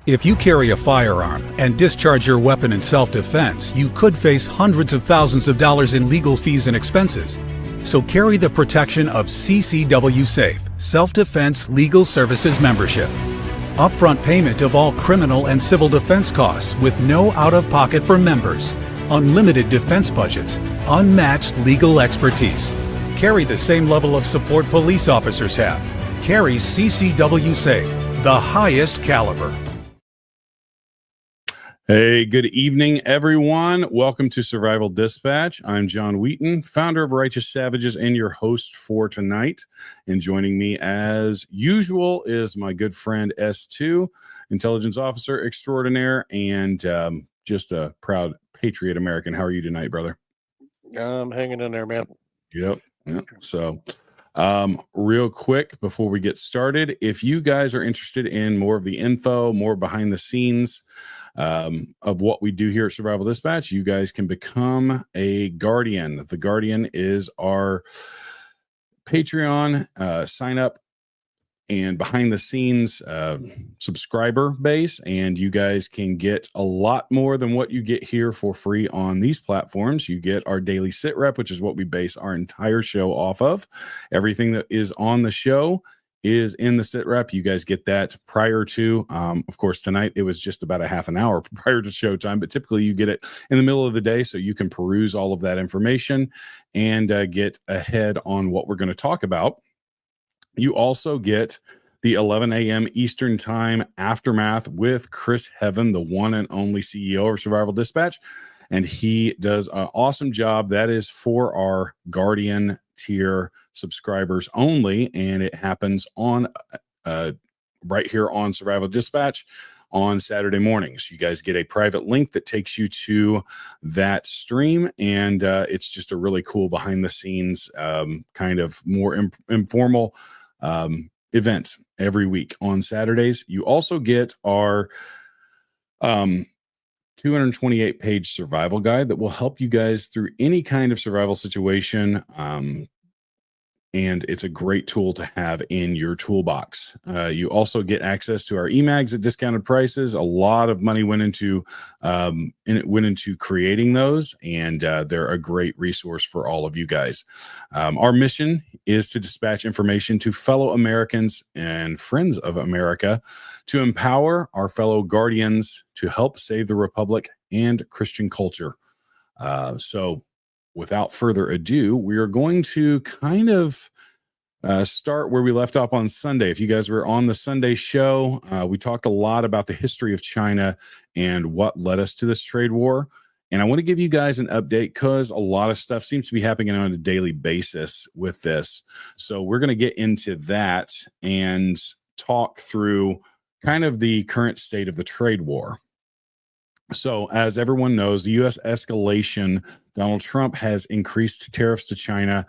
If you carry a firearm and discharge your weapon in self-defense, you could face hundreds of thousands of dollars in legal fees and expenses. So carry the protection of CCW Safe, Self-Defense Legal Services membership. Upfront payment of all criminal and civil defense costs with no out-of-pocket for members. Unlimited defense budgets, unmatched legal expertise. Carry the same level of support police officers have. Carry CCW Safe, the highest caliber. Hey, good evening, everyone. Welcome to Survival Dispatch. I'm John Wheaton, founder of Righteous Savages and your host for tonight. And joining me as usual is my good friend S2, intelligence officer extraordinaire, and just a proud patriot American. How are you tonight, brother? I'm hanging in there, man. Yep. So real quick before we get started, if you guys are interested in more of the info, more behind the scenes of what we do here at Survival Dispatch, you guys can become a Guardian. The Guardian is our Patreon sign up and behind the scenes subscriber base, and you guys can get a lot more than what you get here for free on these platforms. You get our daily SITREP, which is what we base our entire show off of. Everything that is on the show is in the SITREP. You guys get that prior to, of course, tonight it was just about a half an hour prior to showtime, but typically you get it in the middle of the day so you can peruse all of that information and get ahead on what we're going to talk about. You also get the 11 a.m. Eastern Time Aftermath with Chris Heaven, the one and only CEO of Survival Dispatch, and he does an awesome job. That is for our Guardian tier subscribers only, and it happens on right here on Survival Dispatch on Saturday mornings. You guys get a private link that takes you to that stream, and it's just a really cool behind the scenes kind of more informal event every week on Saturdays. You also get our 228 page survival guide that will help you guys through any kind of survival situation. And it's a great tool to have in your toolbox. You also get access to our emags at discounted prices. A lot of money went into creating those, and they're a great resource for all of you guys. Our mission is to dispatch information to fellow Americans and friends of America to empower our fellow Guardians to help save the Republic and Christian culture. So without further ado, we are going to kind of start where we left off on Sunday. If you guys were on the Sunday show, we talked a lot about the history of China and what led us to this trade war. And I want to give you guys an update because a lot of stuff seems to be happening on a daily basis with this. So we're going to get into that and talk through kind of the current state of the trade war. So as everyone knows, the U.S. escalation, Donald Trump has increased tariffs to China,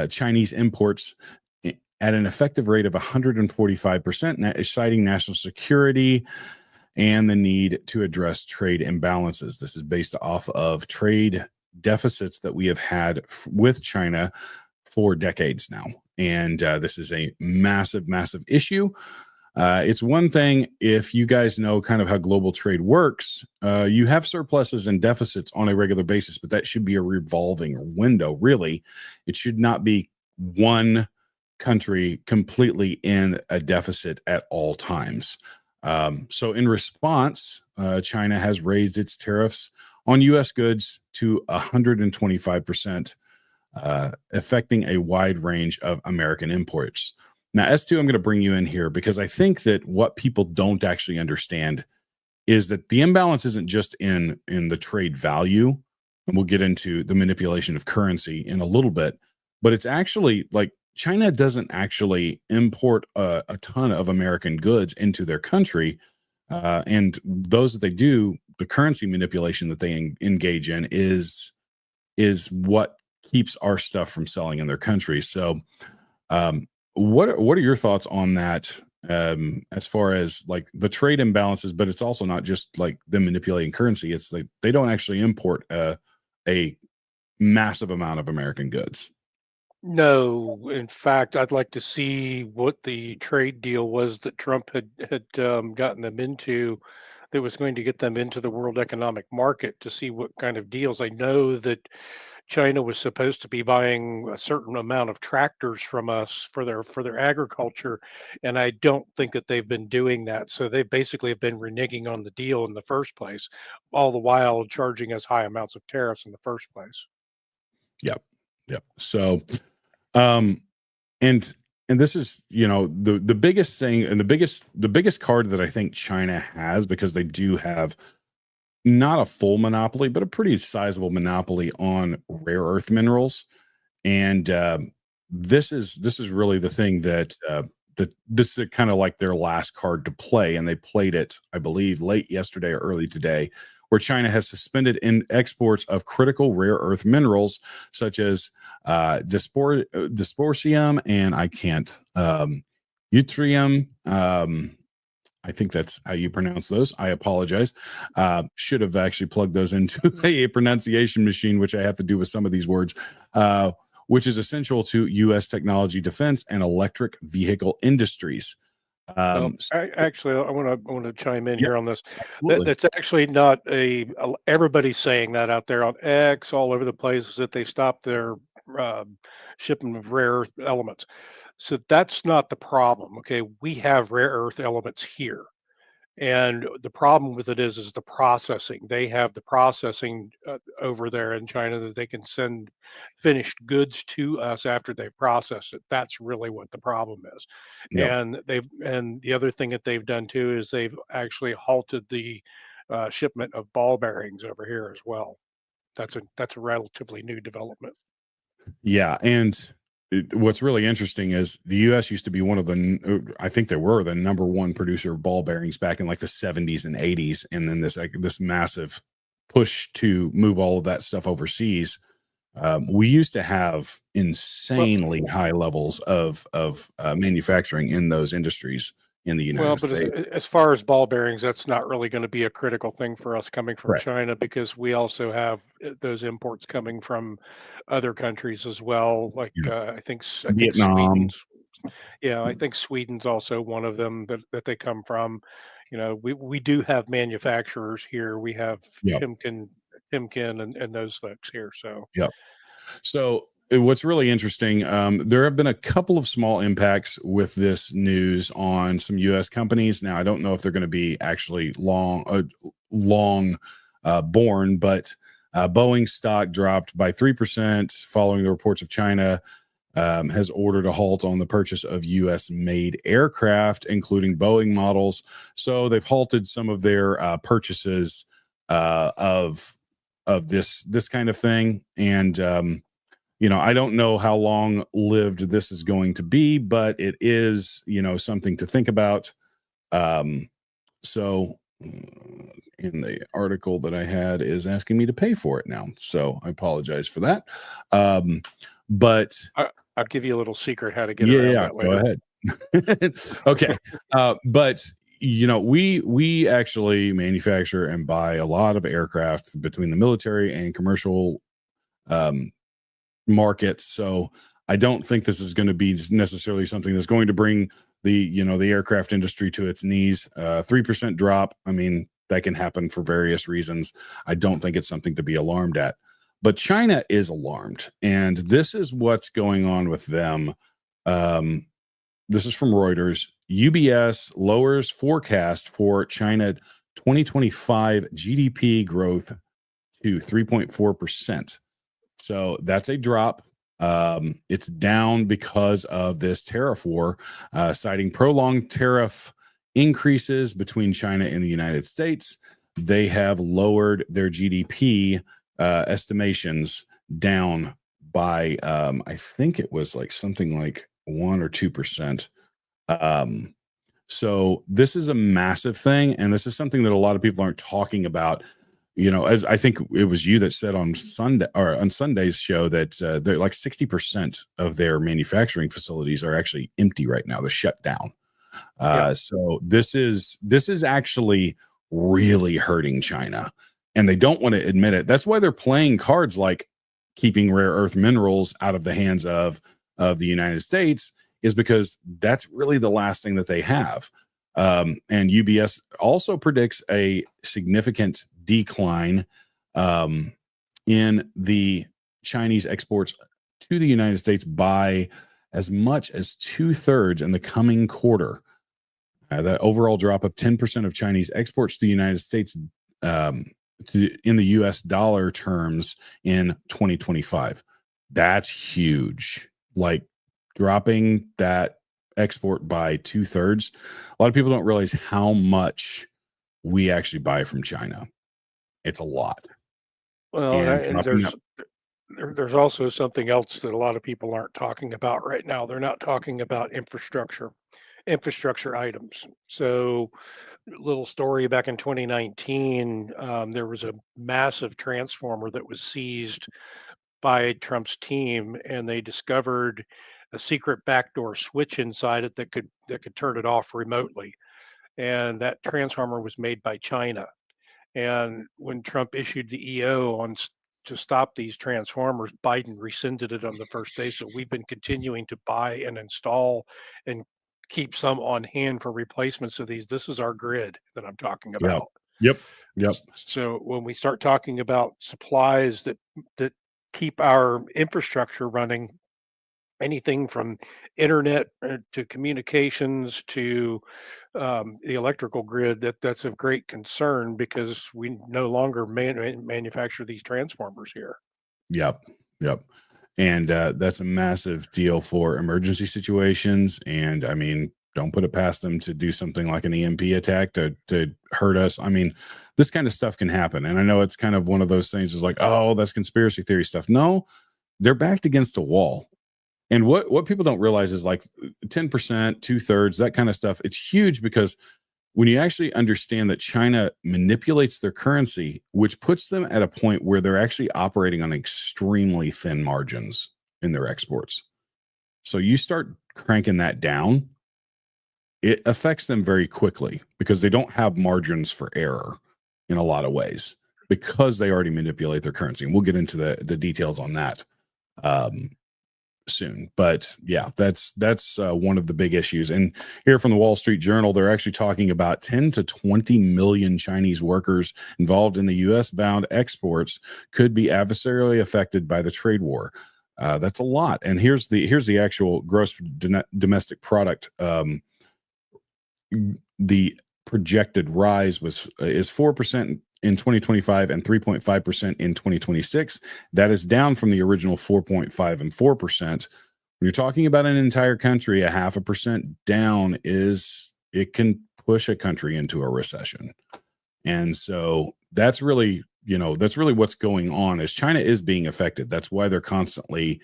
Chinese imports at an effective rate of 145%, citing national security and the need to address trade imbalances. This is based off of trade deficits that we have had with China for decades now. And this is a massive, massive issue. It's one thing if you guys know kind of how global trade works, you have surpluses and deficits on a regular basis, but that should be a revolving window, really. It should not be one country completely in a deficit at all times. So in response, China has raised its tariffs on U.S. goods to 125%, affecting a wide range of American imports. Now, S2, I'm going to bring you in here because I think that what people don't actually understand is that the imbalance isn't just in the trade value, and we'll get into the manipulation of currency in a little bit, but it's actually like China doesn't actually import a ton of American goods into their country, and those that they do, the currency manipulation that they engage in is what keeps our stuff from selling in their country. So, what are your thoughts on that as far as like the trade imbalances, but it's also not just like them manipulating currency. It's like they don't actually import a massive amount of American goods. No, in fact, I'd like to see what the trade deal was that Trump had gotten them into, that was going to get them into the world economic market to see what kind of deals. I know that China was supposed to be buying a certain amount of tractors from us for their agriculture, and I don't think that they've been doing that. So they basically have been reneging on the deal in the first place, all the while charging us high amounts of tariffs in the first place. Yep. Yep. So, um, and this is, the biggest thing, and the biggest card that I think China has, because they do have not a full monopoly, but a pretty sizable monopoly on rare earth minerals. And this is really the thing that this is kind of like their last card to play, and they played it, I believe, late yesterday or early today, where China has suspended in exports of critical rare earth minerals such as dysprosium, and I can't yttrium. I think that's how you pronounce those. I apologize. Should have actually plugged those into a pronunciation machine, which I have to do with some of these words, which is essential to U.S. technology, defense, and electric vehicle industries. Well, So, I want to chime in yeah, here on this. absolutely. That's actually not everybody's saying that out there on X all over the place is that they stopped their um, shipment of rare earth elements. So that's not the problem. Okay, we have rare earth elements here. And the problem with it is the processing. They have the processing over there in China that they can send finished goods to us after they've processed it. That's really what the problem is. Yep. And the other thing that they've done too is they've actually halted the shipment of ball bearings over here as well. That's a relatively new development. Yeah, and what's really interesting is the U.S. used to be one of I think they were the number one producer of ball bearings back in like the 70s and 80s, and then this massive push to move all of that stuff overseas. We used to have Well, insanely high levels of manufacturing in those industries in the Well, United but States. as far as ball bearings, that's not really going to be a critical thing for us coming from Correct. China because we also have those imports coming from other countries as well. Like Yeah. I think Vietnam. Sweden's also one of them that they come from. We do have manufacturers here. We have Yep. Himkin and those folks here. So Yep. So what's really interesting, there have been a couple of small impacts with this news on some U.S. companies. Now, I don't know if they're going to be actually long born, but Boeing stock dropped by 3% following the reports of China has ordered a halt on the purchase of U.S. made aircraft, including Boeing models. So they've halted some of their purchases of this kind of thing, and I don't know how long lived this is going to be, but it is, something to think about. Um, so in the article that I had is asking me to pay for it now. So I apologize for that. But I'll give you a little secret how to get yeah, around yeah, that go later. ahead. Okay. But we actually manufacture and buy a lot of aircraft between the military and commercial um markets. So I don't think this is going to be necessarily something that's going to bring the aircraft industry to its knees. 3% drop. I mean, that can happen for various reasons. I don't think it's something to be alarmed at. But China is alarmed, and this is what's going on with them. Um, this is from Reuters. UBS lowers forecast for China 2025 GDP growth to 3.4%. So that's a drop. It's down because of this tariff war, citing prolonged tariff increases between China and the United States. They have lowered their GDP estimations down by, I think it was like something like 1 or 2%. Um, so this is a massive thing, and this is something that a lot of people aren't talking about. As I think it was you that said on Sunday or on Sunday's show that they're like 60% of their manufacturing facilities are actually empty right now. They're shut down. Yeah. So this is actually really hurting China, and they don't want to admit it. That's why they're playing cards like keeping rare earth minerals out of the hands of of the United States is because that's really the last thing that they have. And UBS also predicts a significant decline in the Chinese exports to the United States by as much as 2/3 in the coming quarter. That overall drop of 10% of Chinese exports to the United States in the US dollar terms in 2025. That's huge. Like dropping that export by 2/3. A lot of people don't realize how much we actually buy from China. It's a lot. Well, And and dropping that, there's also something else that a lot of people aren't talking about right now. They're not talking about infrastructure items. So, little story back in 2019, there was a massive transformer that was seized by Trump's team, and they discovered a secret backdoor switch inside it that could turn it off remotely. And that transformer was made by China. And when Trump issued the EO to stop these transformers, Biden rescinded it on the first day. So we've been continuing to buy and install and keep some on hand for replacements of these. This is our grid that I'm talking yep, about. yep, yep, So when we start talking about supplies that keep our infrastructure running, anything from internet to communications to the electrical grid, that's of great concern because we no longer manufacture these transformers here. yep, yep. And that's a massive deal for emergency situations. And I mean, don't put it past them to do something like an EMP attack to hurt us. I mean, this kind of stuff can happen. And I know it's kind of one of those things is like, oh, that's conspiracy theory stuff. No, they're backed against a wall. And what people don't realize is like 10%, 2/3, that kind of stuff. It's huge because when you actually understand that China manipulates their currency, which puts them at a point where they're actually operating on extremely thin margins in their exports. So you start cranking that down, it affects them very quickly because they don't have margins for error in a lot of ways because they already manipulate their currency. And we'll get into the details on that soon. But yeah, that's one of the big issues. And here from the Wall Street Journal, they're actually talking about 10 to 20 million Chinese workers involved in the U.S. bound exports could be adversarially affected by the trade war. That's a lot. And here's the actual gross domestic product. The projected rise is 4% in 2025 and 3.5% in 2026. That is down from the original 4.5 and 4%. When you're talking about an entire country, 0.5% down it can push a country into a recession. And so that's really what's going on is China is being affected. That's why they're constantly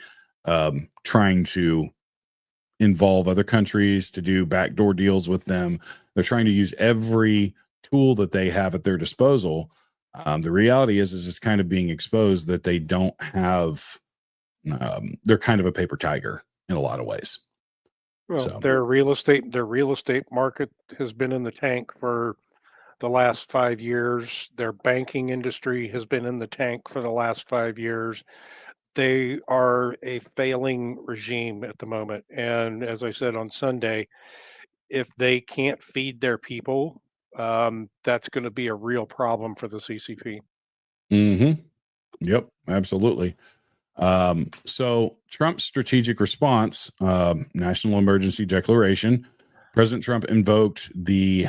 trying to involve other countries to do backdoor deals with them. They're trying to use every tool that they have at their disposal. The reality is it's kind of being exposed that they don't have. They're kind of a paper tiger in a lot of ways. Well, So their real estate market has been in the tank for the last 5 years. Their banking industry has been in the tank for the last 5 years. They are a failing regime at the moment. And as I said on Sunday, if they can't feed their people, that's going to be a real problem for the CCP. Yep, absolutely. So Trump's strategic response, national emergency declaration, President Trump invoked the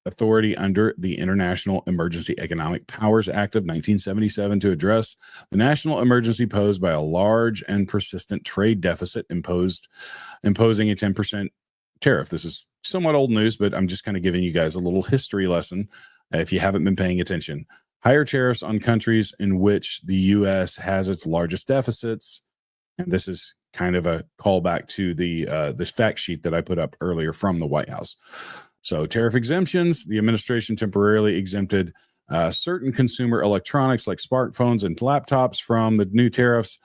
authority under the International Emergency Economic Powers Act of 1977 to address the national emergency posed by a large and persistent trade deficit imposing a 10% tariff. This is somewhat old news, but I'm just kind of giving you guys a little history lesson if you haven't been paying attention. Higher tariffs on countries in which the U.S. has its largest deficits. And this is kind of a callback to this fact sheet that I put up earlier from the White House. So tariff exemptions, the administration temporarily exempted certain consumer electronics like smartphones and laptops from the new tariffs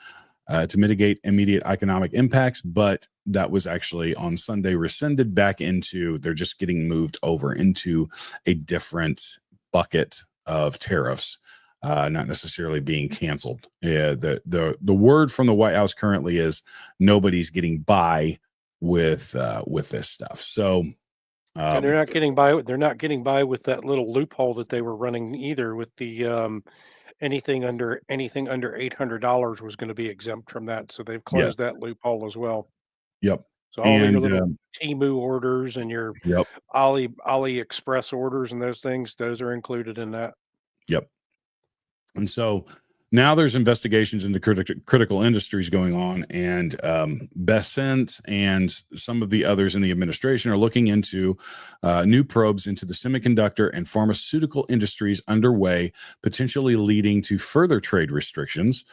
to mitigate immediate economic impacts. But that was actually on Sunday rescinded back into, they're just getting moved over into a different bucket of tariffs. not necessarily being canceled. The word from the White House currently is nobody's getting by with this stuff. So And they're not getting by. They're not getting by with that little loophole that they were running either. With the anything under $800 was going to be exempt from that. So they've closed yes, that loophole as well. yep, So all your and little Temu orders and your yep, AliExpress orders and those things, those are included in that. yep. And so now there's investigations into critical industries going on, and Besant and some of the others in the administration are looking into new probes into the semiconductor and pharmaceutical industries underway, potentially leading to further trade restrictions.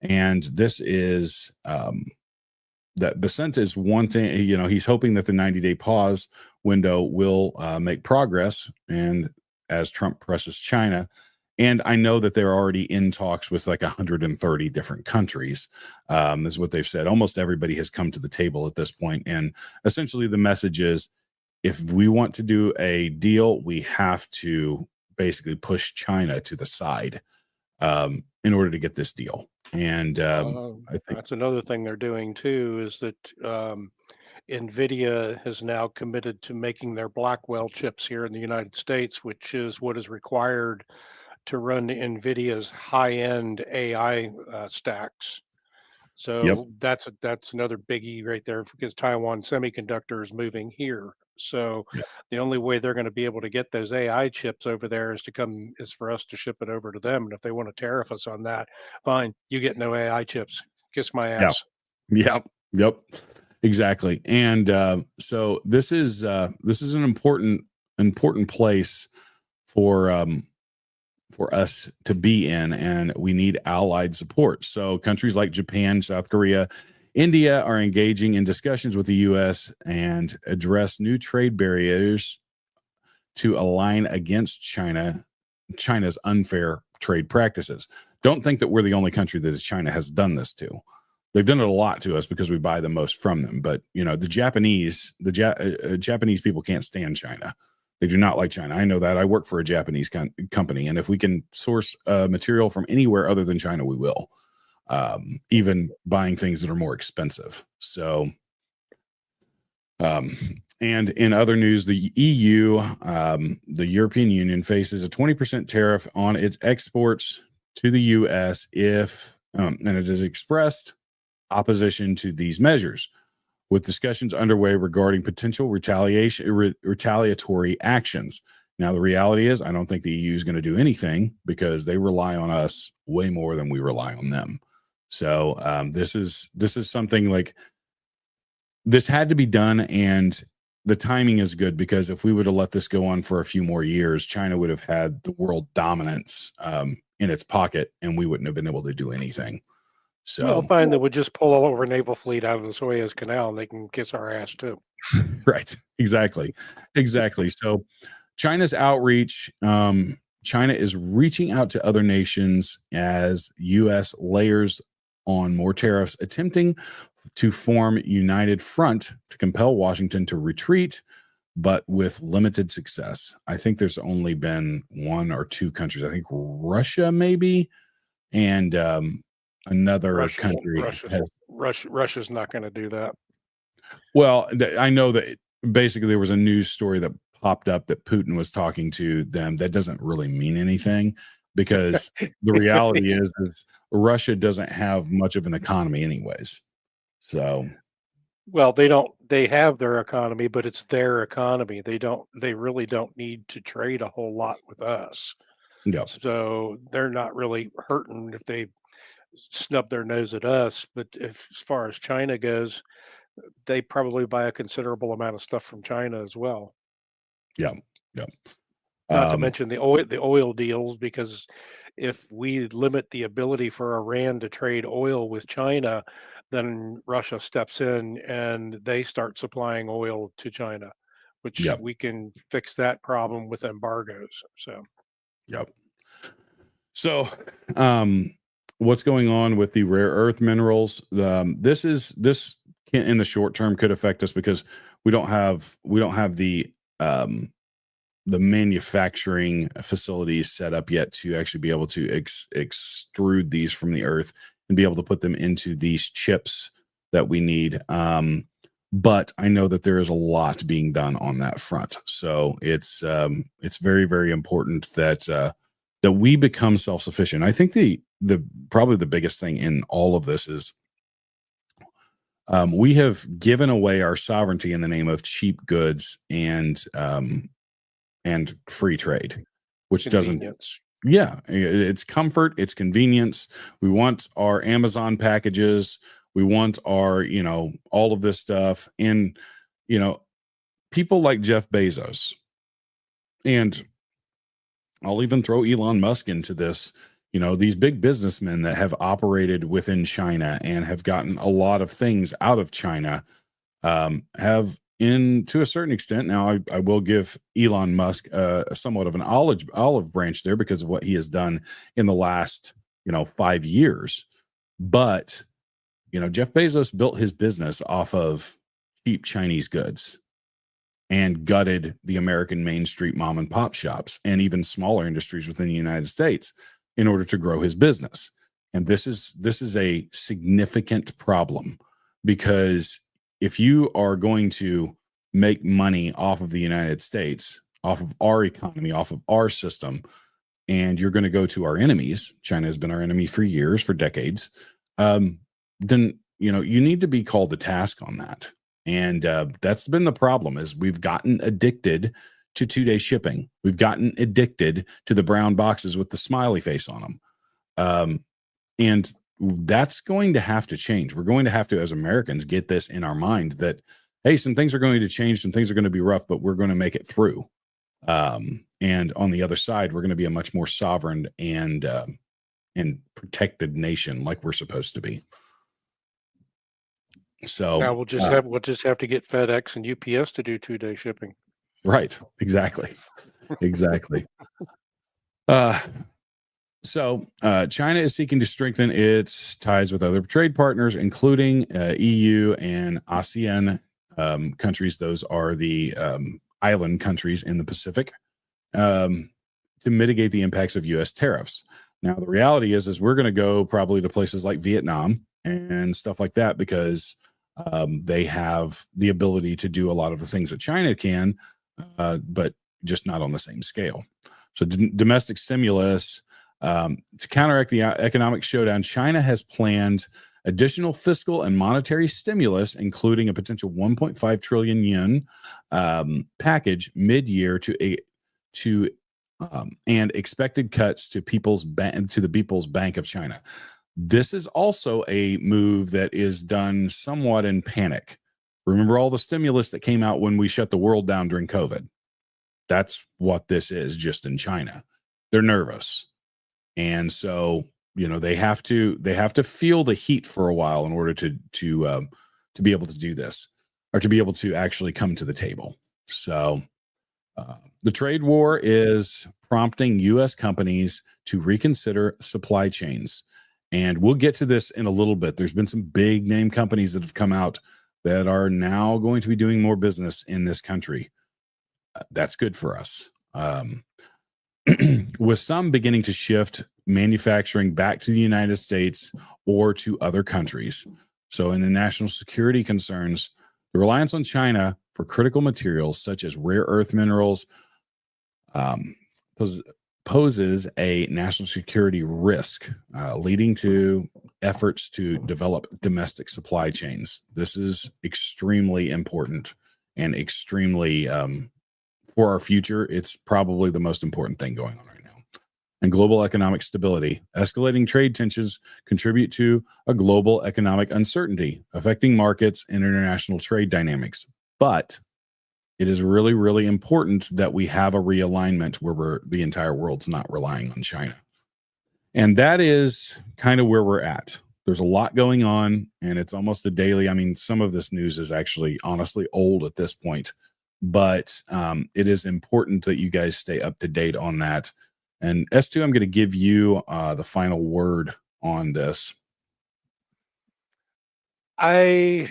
And this is that Besant is wanting, he's hoping that the 90-day pause window will make progress, and as Trump presses China. And I know that they're already in talks with like 130 different countries, is what they've said. Almost everybody has come to the table at this point. And essentially the message is, if we want to do a deal, we have to basically push China to the side in order to get this deal. And I think, That's another thing they're doing too, is that Nvidia has now committed to making their Blackwell chips here in the United States, which is what is required to run Nvidia's high-end AI stacks. yep, So that's another biggie right there, because Taiwan Semiconductor is moving here. So yep, the only way they're going to be able to get those AI chips over there is for us to ship it over to them. And if they want to tariff us on that, fine, you get no AI chips. Kiss my yeah, ass. yep, yep, exactly. And so this is an important place for us to be in, and we need allied support. So countries like Japan, South Korea, India are engaging in discussions with the U.S. and address new trade barriers to align against China's unfair trade practices. Don't think that we're the only country that China has done this to. They've done it a lot to us because we buy the most from them. But the Japanese people can't stand China. They do not like China. I know that. I work for a Japanese company, and if we can source material from anywhere other than China, we will. Even buying things that are more expensive. So, and in other news, the EU, the European Union, faces a 20% tariff on its exports to the U.S. if, and it has expressed opposition to these measures, with discussions underway regarding potential retaliatory actions. Now, the reality is, I don't think the EU is going to do anything because they rely on us way more than we rely on them. So this is something like this had to be done, and the timing is good, because if we would have let this go on for a few more years, China would have had the world dominance in its pocket, and we wouldn't have been able to do anything. Well, So, fine, they would just pull all over naval fleet out of the Suez Canal, and they can kiss our ass too. right, exactly. So, China's outreach. China is reaching out to other nations as U.S. layers on more tariffs, attempting to form united front to compel Washington to retreat, but with limited success. I think there's only been one or two countries. I think Russia, maybe, and another country has. Russia's not going to do that. Well, I know that basically there was a news story that popped up that Putin was talking to them. That doesn't really mean anything, because the reality is Russia doesn't have much of an economy anyways. So, Well, they have their economy, but it's their economy. They really don't need to trade a whole lot with us. yeah, So they're not really hurting if they snub their nose at us. But as far as China goes, they probably buy a considerable amount of stuff from China as well. yeah, yeah. Not to mention the oil deals, because if we limit the ability for Iran to trade oil with China, then Russia steps in and they start supplying oil to China, which Yep. we can fix that problem with embargoes. So Yep. So, what's going on with the rare earth minerals? This can, in the short term, could affect us because we don't have the manufacturing facilities set up yet to actually be able to extrude these from the earth and be able to put them into these chips that we need. But I know that there is a lot being done on that front. So it's very, very important that that we become self-sufficient. I think the probably the biggest thing in all of this is we have given away our sovereignty in the name of cheap goods and free trade, which doesn't. Yeah, it's comfort, it's convenience. We want our Amazon packages. We want our, all of this stuff. And, people like Jeff Bezos, and I'll even throw Elon Musk into this, these big businessmen that have operated within China and have gotten a lot of things out of China, have to a certain extent. Now, I will give Elon Musk somewhat of an olive branch there because of what he has done in the last, 5 years. But, Jeff Bezos built his business off of cheap Chinese goods and gutted the American Main Street mom and pop shops and even smaller industries within the United States in order to grow his business. And this is a significant problem, because if you are going to make money off of the United States, off of our economy, off of our system, and you're going to go to our enemies, China has been our enemy for years, for decades, then, you need to be called to task on that. And that's been the problem, is we've gotten addicted to 2-day shipping. We've gotten addicted to the brown boxes with the smiley face on them. And that's going to have to change. We're going to have to, as Americans, get this in our mind that, hey, some things are going to change, some things are going to be rough, but we're going to make it through. And on the other side, we're going to be a much more sovereign and protected nation, like we're supposed to be. So now we'll just have to get FedEx and UPS to do 2-day shipping. Right. Exactly. So China is seeking to strengthen its ties with other trade partners, including EU and ASEAN countries. Those are the island countries in the Pacific, to mitigate the impacts of U.S. tariffs. Now, the reality is we're going to go probably to places like Vietnam and stuff like that, because they have the ability to do a lot of the things that China can, but just not on the same scale. So domestic stimulus, to counteract the economic showdown, China has planned additional fiscal and monetary stimulus, including a potential 1.5 trillion yuan package mid-year and expected cuts to the People's Bank of China. This is also a move that is done somewhat in panic. Remember all the stimulus that came out when we shut the world down during COVID? That's what this is, just in China. They're nervous. And so, they have to feel the heat for a while in order to be able to do this, or to be able to actually come to the table. So the trade war is prompting U.S. companies to reconsider supply chains. And we'll get to this in a little bit. There's been some big name companies that have come out that are now going to be doing more business in this country. That's good for us. With some beginning to shift manufacturing back to the United States or to other countries. So in the national security concerns, the reliance on China for critical materials such as rare earth minerals poses a national security risk, leading to efforts to develop domestic supply chains. This is extremely important and extremely, for our future, it's probably the most important thing going on right now. And global economic stability. Escalating trade tensions contribute to a global economic uncertainty, affecting markets and international trade dynamics. But it is really, really important that we have a realignment where the entire world's not relying on China. And that is kind of where we're at. There's a lot going on, and it's almost a daily. I mean, some of this news is actually honestly old at this point, but it is important that you guys stay up to date on that. And S2, I'm going to give you the final word on this. I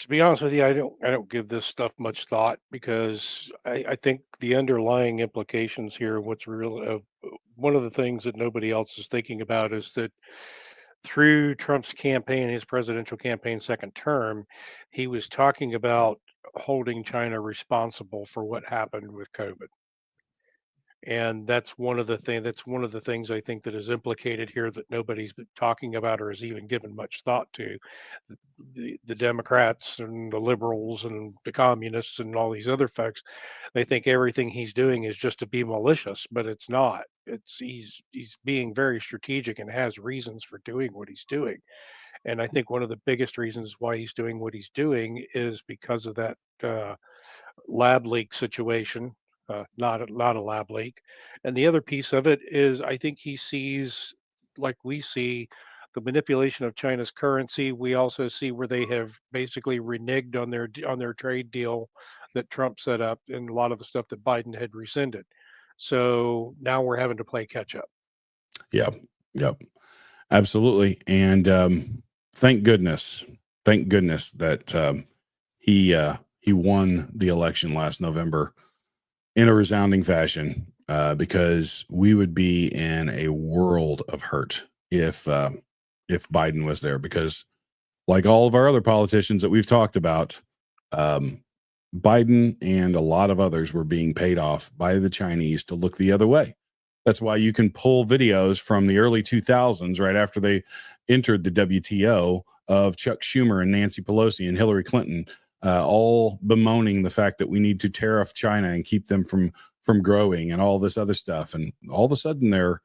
To be honest with you, I don't give this stuff much thought because I think the underlying implications here, what's real, one of the things that nobody else is thinking about is that through Trump's campaign, his presidential campaign second term, he was talking about holding China responsible for what happened with COVID. And that's one of the things I think that is implicated here that nobody's been talking about or has even given much thought to. The Democrats and the liberals and the communists and all these other folks, they think everything he's doing is just to be malicious, but it's not. It's he's being very strategic and has reasons for doing what he's doing. And I think one of the biggest reasons why he's doing what he's doing is because of that lab leak situation, not a lab leak. And the other piece of it is I think he sees, like we see, the manipulation of China's currency. We also see where they have basically reneged on their trade deal that Trump set up, and a lot of the stuff that Biden had rescinded. So now we're having to play catch up. Yep. Yep. Absolutely. And thank goodness that he won the election last November in a resounding fashion, because we would be in a world of hurt if Biden was there. Because, like all of our other politicians that we've talked about, Biden and a lot of others were being paid off by the Chinese to look the other way. That's why you can pull videos from the early 2000s, right after they entered the WTO, of Chuck Schumer and Nancy Pelosi and Hillary Clinton, all bemoaning the fact that we need to tariff China and keep them from growing and all this other stuff. And all of a sudden their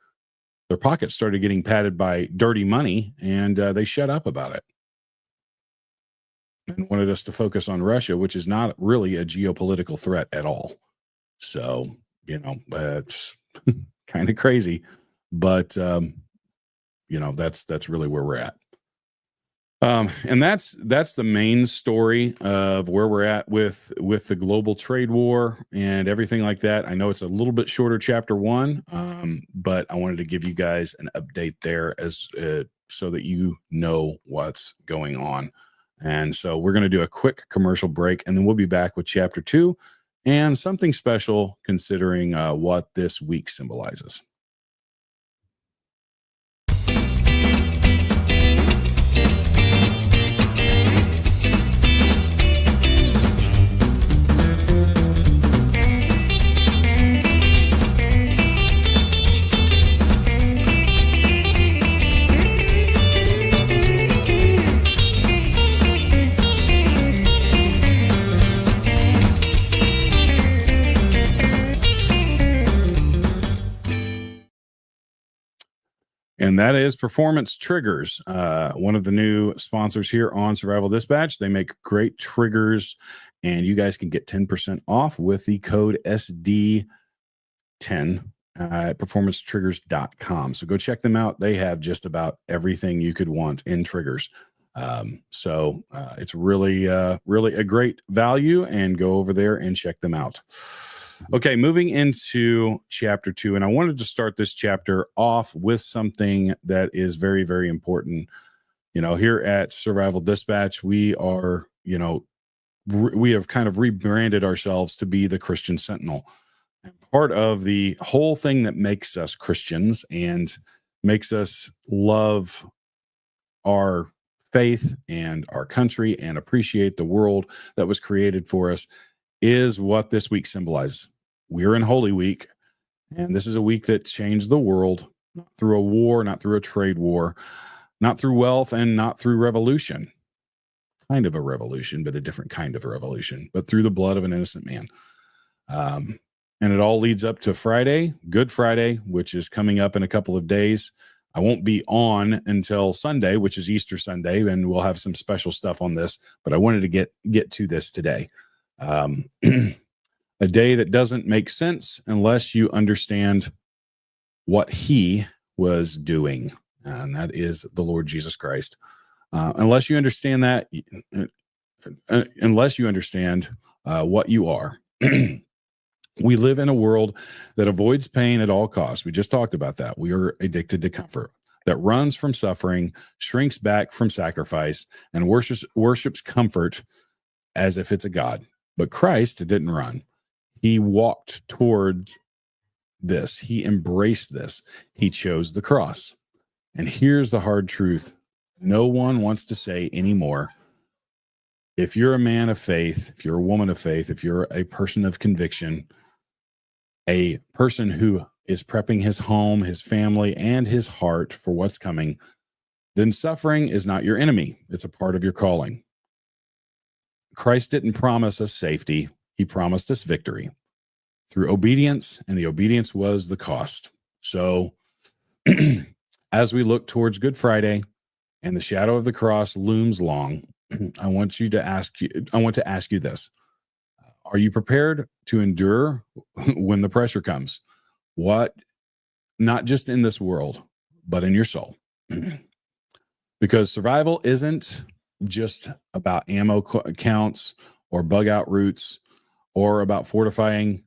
pockets started getting padded by dirty money, and they shut up about it and wanted us to focus on Russia, which is not really a geopolitical threat at all. So, it's kind of crazy, but that's really where we're at. And that's the main story of where we're at with the global trade war and everything like that. I know it's a little bit shorter chapter 1, but I wanted to give you guys an update there as so that you know what's going on. And so we're going to do a quick commercial break, and then we'll be back with chapter 2 and something special considering what this week symbolizes. And that is Performance Triggers, one of the new sponsors here on Survival Dispatch. They make great triggers, and you guys can get 10% off with the code SD10 at performancetriggers.com. So go check them out. They have just about everything you could want in triggers. So it's really a great value, and go over there and check them out. Okay, moving into chapter 2, and I wanted to start this chapter off with something that is very, very important. Here at Survival Dispatch, we are, we have kind of rebranded ourselves to be the Christian Sentinel. And part of the whole thing that makes us Christians and makes us love our faith and our country and appreciate the world that was created for us is what this week symbolizes. We're in Holy Week, and this is a week that changed the world, not through a war, not through a trade war, not through wealth, and not through revolution. Kind of a revolution, but a different kind of a revolution, but through the blood of an innocent man. And it all leads up to Friday, Good Friday, which is coming up in a couple of days. I won't be on until Sunday, which is Easter Sunday, and we'll have some special stuff on this, but I wanted to get to this today. A day that doesn't make sense unless you understand what he was doing, and that is the Lord Jesus Christ. Unless you understand that, unless you understand what you are, we live in a world that avoids pain at all costs. We just talked about that. We are addicted to comfort, that runs from suffering, shrinks back from sacrifice, and worships comfort as if it's a god. But Christ didn't run. He walked toward this. He embraced this. He chose the cross. And here's the hard truth. No one wants to say anymore, if you're a man of faith, if you're a woman of faith, if you're a person of conviction, a person who is prepping his home, his family, and his heart for what's coming, then suffering is not your enemy. It's a part of your calling. Christ didn't promise us safety. He promised us victory through obedience, and the obedience was the cost. So as we look towards Good Friday and the shadow of the cross looms long, I want to ask you this. Are you prepared to endure when the pressure comes? What, not just in this world, but in your soul? Because survival isn't just about ammo counts or bug out routes or about fortifying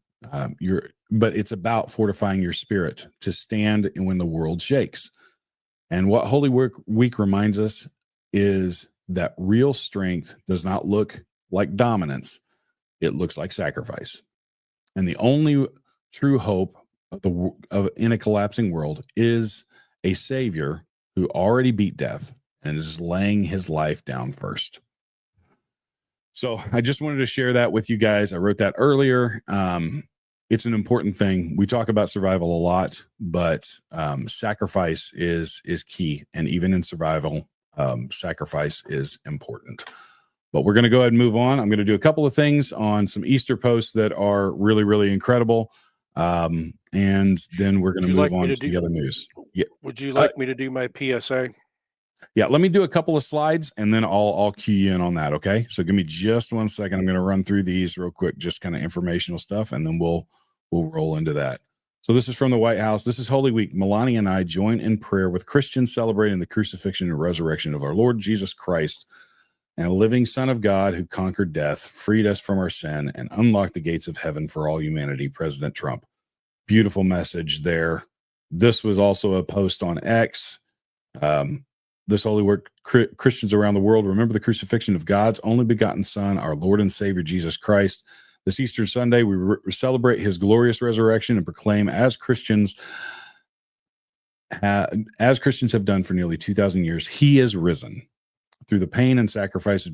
but it's about fortifying your spirit to stand when the world shakes. And what Holy Week reminds us is that real strength does not look like dominance. It looks like sacrifice. And the only true hope in a collapsing world is a Savior who already beat death and is laying his life down first. So I just wanted to share that with you guys. I wrote that earlier. It's an important thing. We talk about survival a lot, but sacrifice is key. And even in survival, sacrifice is important. But we're going to go ahead and move on. I'm going to do a couple of things on some Easter posts that are really, really incredible. And then we're going to move on to the other news. Yeah. Would you like me to do my PSA? Yeah, let me do a couple of slides and then I'll cue you in on that. Okay. So give me just 1 second. I'm going to run through these real quick, just kind of informational stuff, and then we'll roll into that. So this is from the White House. This is Holy Week. Melania and I join in prayer with Christians celebrating the crucifixion and resurrection of our Lord Jesus Christ, and a living Son of God who conquered death, freed us from our sin, and unlocked the gates of heaven for all humanity. President Trump. Beautiful message there. This was also a post on X. This Holy Week, Christians around the world remember the crucifixion of God's only begotten Son, our Lord and Savior, Jesus Christ. This Easter Sunday, we celebrate his glorious resurrection and proclaim, as Christians have done for nearly 2,000 years, he is risen. Through the pain and sacrifice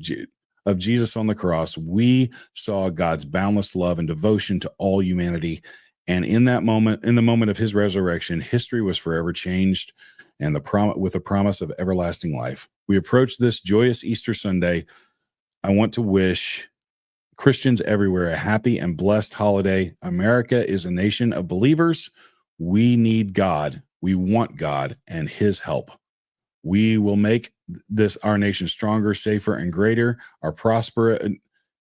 of Jesus on the cross, we saw God's boundless love and devotion to all humanity. And in the moment of his resurrection, history was forever changed, and with the promise of everlasting life. We approach this joyous Easter Sunday. I want to wish Christians everywhere a happy and blessed holiday. America is a nation of believers. We need God. We want God and his help. We will make our nation stronger, safer, and greater,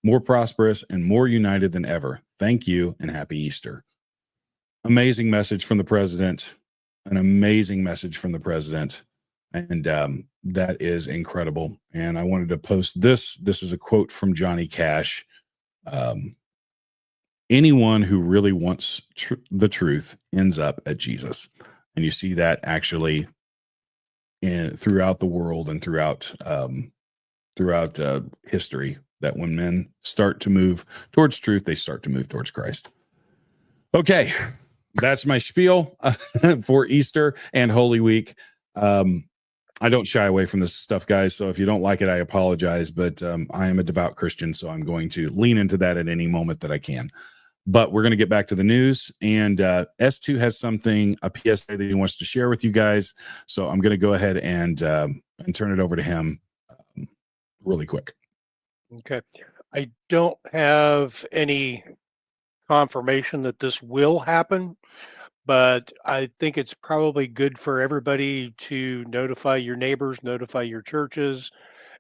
more prosperous, and more united than ever. Thank you, and happy Easter. Amazing message from the president. An amazing message from the president. And that is incredible. And I wanted to post this. This is a quote from Johnny Cash. Anyone who really wants the truth ends up at Jesus. And you see that actually throughout the world and throughout history, that when men start to move towards truth, they start to move towards Christ. Okay, that's my spiel for Easter and Holy Week. I don't shy away from this stuff, guys. So if you don't like it, I apologize. But I am a devout Christian, so I'm going to lean into that at any moment that I can. But we're going to get back to the news. And S2 has a PSA that he wants to share with you guys. So I'm going to go ahead and turn it over to him really quick. Okay. I don't have any confirmation that this will happen, but I think it's probably good for everybody to notify your neighbors, notify your churches,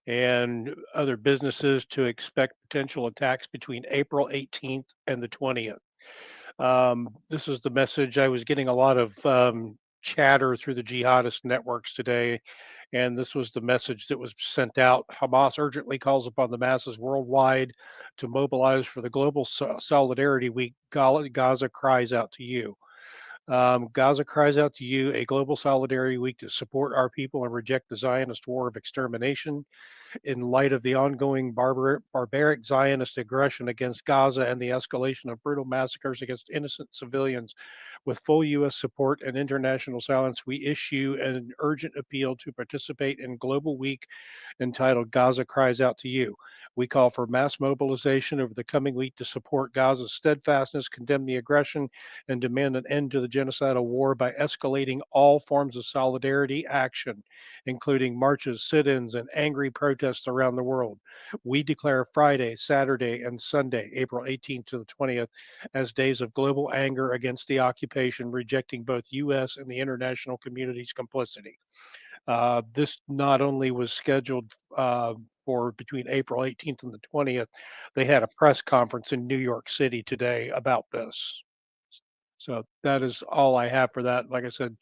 and other businesses to expect potential attacks between April 18th and the 20th. This is the message. I was getting a lot of chatter through the jihadist networks today, and this was the message that was sent out. Hamas urgently calls upon the masses worldwide to mobilize for the global Solidarity Week. Gaza cries out to you. Gaza cries out to you, a global solidarity week to support our people and reject the Zionist war of extermination in light of the ongoing barbaric Zionist aggression against Gaza and the escalation of brutal massacres against innocent civilians. With full U.S. support and international silence, we issue an urgent appeal to participate in Global Week entitled Gaza Cries Out to You. We call for mass mobilization over the coming week to support Gaza's steadfastness, condemn the aggression, and demand an end to the genocidal war by escalating all forms of solidarity action, including marches, sit ins, and angry protests around the world. We declare Friday, Saturday, and Sunday, April 18th to the 20th, as days of global anger against the occupation, rejecting both U.S. and the international community's complicity. This not only was scheduled for between April 18th and the 20th, they had a press conference in New York City today about this. So that is all I have for that. Like I said,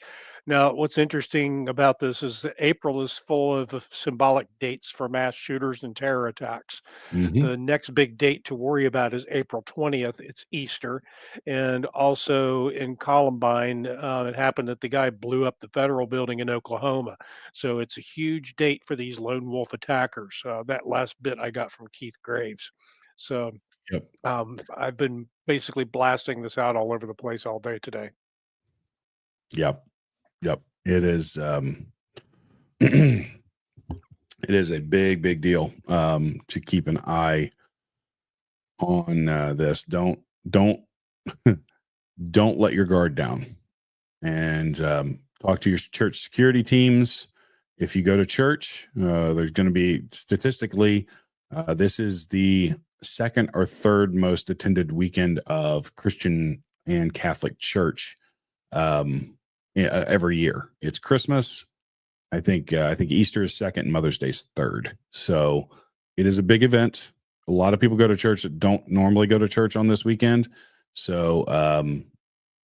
now what's interesting about this is that April is full of symbolic dates for mass shooters and terror attacks. Hmm. The next big date to worry about is April 20th. It's Easter. And also in Columbine, it happened that the guy blew up the federal building in Oklahoma. So it's a huge date for these lone wolf attackers. That last bit I got from Keith Graves. So Yep. I've been basically blasting this out all over the place all day today. Yep. Yep. It is. It is a big deal to keep an eye on this. Don't don't let your guard down, and talk to your church security teams. If you go to church, there's going to be statistically, this is the second or third most attended weekend of Christian and Catholic church every year. It's Christmas. I think Easter is second and Mother's Day is third. So it is a big event. A lot of people go to church that don't normally go to church on this weekend. So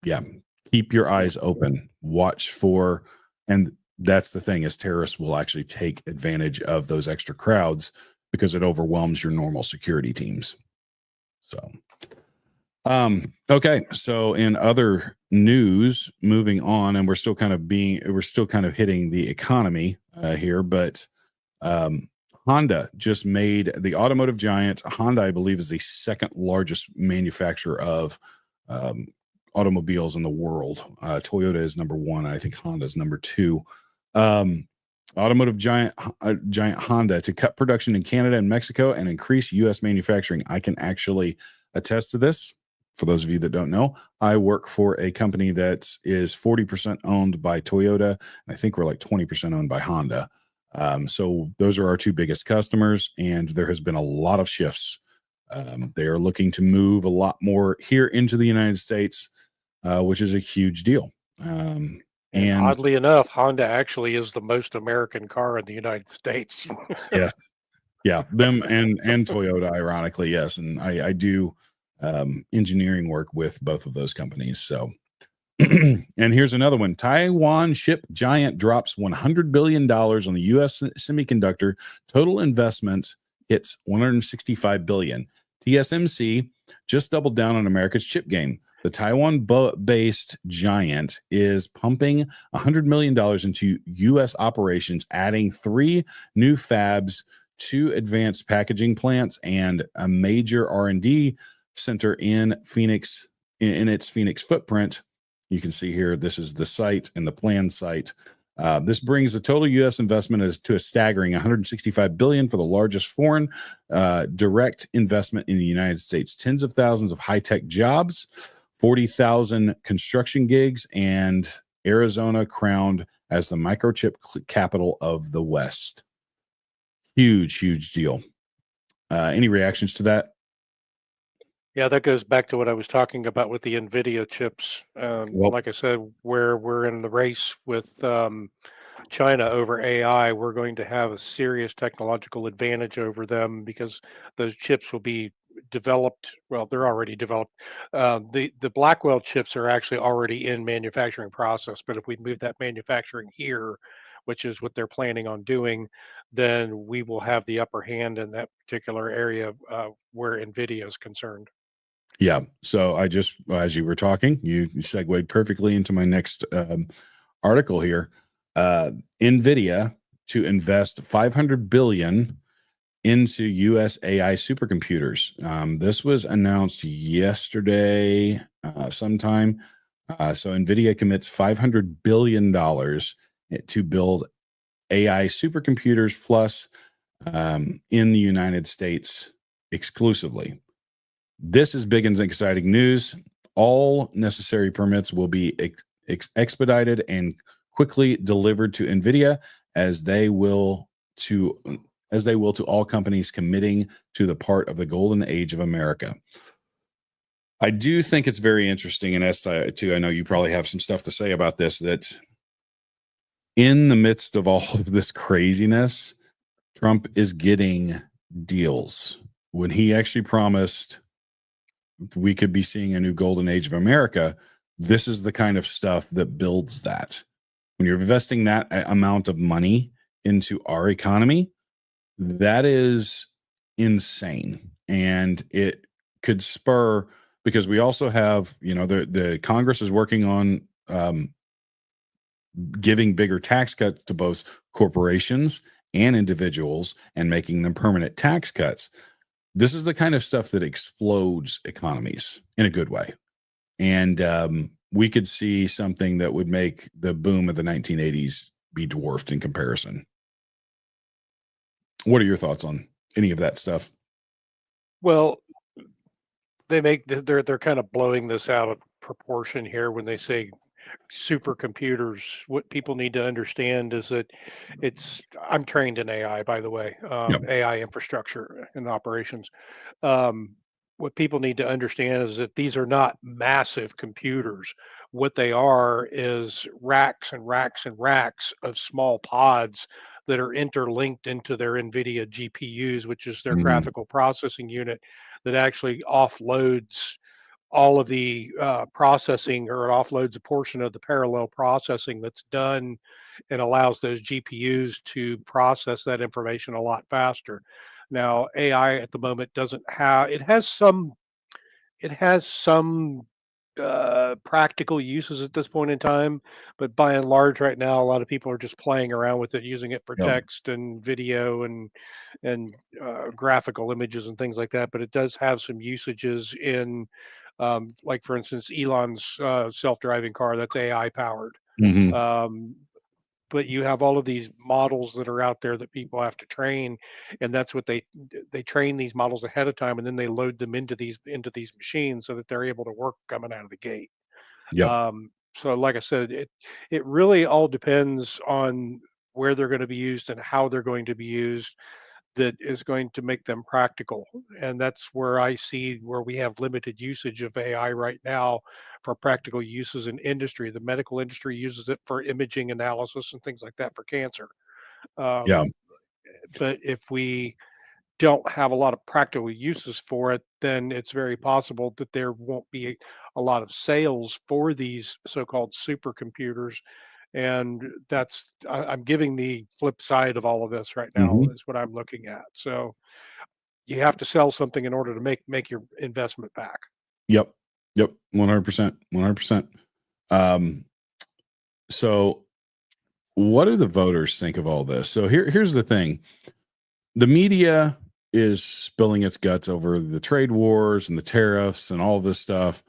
yeah, keep your eyes open. Watch for, and that's the thing, is terrorists will actually take advantage of those extra crowds because it overwhelms your normal security teams. So okay, so in other news, moving on, and we're still kind of hitting the economy here, but Honda just made, the automotive giant Honda, I believe, is the second largest manufacturer of automobiles in the world. Toyota is number one. I think Honda is number two. Automotive giant Honda to cut production in Canada and Mexico and increase U.S. manufacturing. I can actually attest to this. For those of you that don't know, I work for a company that is 40% owned by Toyota, and I think we're like 20% owned by Honda. So those are our two biggest customers, and there has been a lot of shifts. They are looking to move a lot more here into the United States, which is a huge deal. And oddly enough, Honda actually is the most American car in the United States. Yes, yeah, them and Toyota, ironically, yes, and I do engineering work with both of those companies. So, and here's another one: Taiwan chip giant drops $100 billion on the U.S. semiconductor. Total investment hits $165 billion. TSMC just doubled down on America's chip game. The Taiwan-based giant is pumping $100 million into U.S. operations, adding 3 new fabs, 2 advanced packaging plants, and a major R&D center in Phoenix, in its Phoenix footprint. You can see here, this is the site and the planned site. This brings the total U.S. investment to a staggering $165 billion for the largest foreign direct investment in the United States. Tens of thousands of high-tech jobs, 40,000 construction gigs, and Arizona crowned as the microchip capital of the West. Huge deal. Any reactions to that? Yeah, that goes back to what I was talking about with the Nvidia chips. Well, Like I said, where we're in the race with China over AI, we're going to have a serious technological advantage over them because those chips will be developed. Well, they're already developed. The Blackwell chips are actually already in manufacturing process, but if we move that manufacturing here, which is what they're planning on doing, then we will have the upper hand in that particular area where Nvidia is concerned. Yeah. So I just, as you were talking, you segued perfectly into my next article here. Nvidia to invest 500 billion into U.S. AI supercomputers. This was announced yesterday sometime. So Nvidia commits $500 billion to build AI supercomputers plus in the United States exclusively. This is big and exciting news. All necessary permits will be expedited and quickly delivered to Nvidia as they will to all companies committing to the part of the golden age of America. I do think it's very interesting, and as to, I know you probably have some stuff to say about this, that in the midst of all of this craziness, Trump is getting deals. When he actually promised we could be seeing a new golden age of America, this is the kind of stuff that builds that. When you're investing that amount of money into our economy, that is insane. And it could spur, because we also have, the Congress is working on giving bigger tax cuts to both corporations and individuals and making them permanent tax cuts. This is the kind of stuff that explodes economies in a good way. And we could see something that would make the boom of the 1980s be dwarfed in comparison. What are your thoughts on any of that stuff? Well, they're kind of blowing this out of proportion here when they say supercomputers. What people need to understand is that I'm trained in AI, by the way, Yep. AI infrastructure and operations. Um, what people need to understand is that these are not massive computers. What they are is racks and racks and racks of small pods that are interlinked into their Nvidia GPUs, which is their Mhm. graphical processing unit that actually offloads all of the processing, or it offloads a portion of the parallel processing that's done and allows those GPUs to process that information a lot faster. Now, AI at the moment doesn't have, it has some practical uses at this point in time, but by and large, right now, a lot of people are just playing around with it, using it for Yep. text and video and graphical images and things like that. But it does have some usages in, like for instance, Elon's self-driving car that's AI powered. Mhm. Um, but you have all of these models that are out there that people have to train, and that's what they train these models ahead of time, and then they load them into these machines so that they're able to work coming out of the gate. Yep. So like I said, it really all depends on where they're going to be used and how they're going to be used, that is going to make them practical. And that's where I see where we have limited usage of AI right now for practical uses in industry. The medical industry uses it for imaging analysis and things like that for cancer. Yeah. Um, but if we don't have a lot of practical uses for it, then it's very possible that there won't be a lot of sales for these so-called supercomputers. And I'm giving the flip side of all of this right now, Mhm. is what I'm looking at. So you have to sell something in order to make your investment back. Yep. Yep. 100%. 100%. Um, so what do the voters think of all this? So here's the thing. The media is spilling its guts over the trade wars and the tariffs and all this stuff.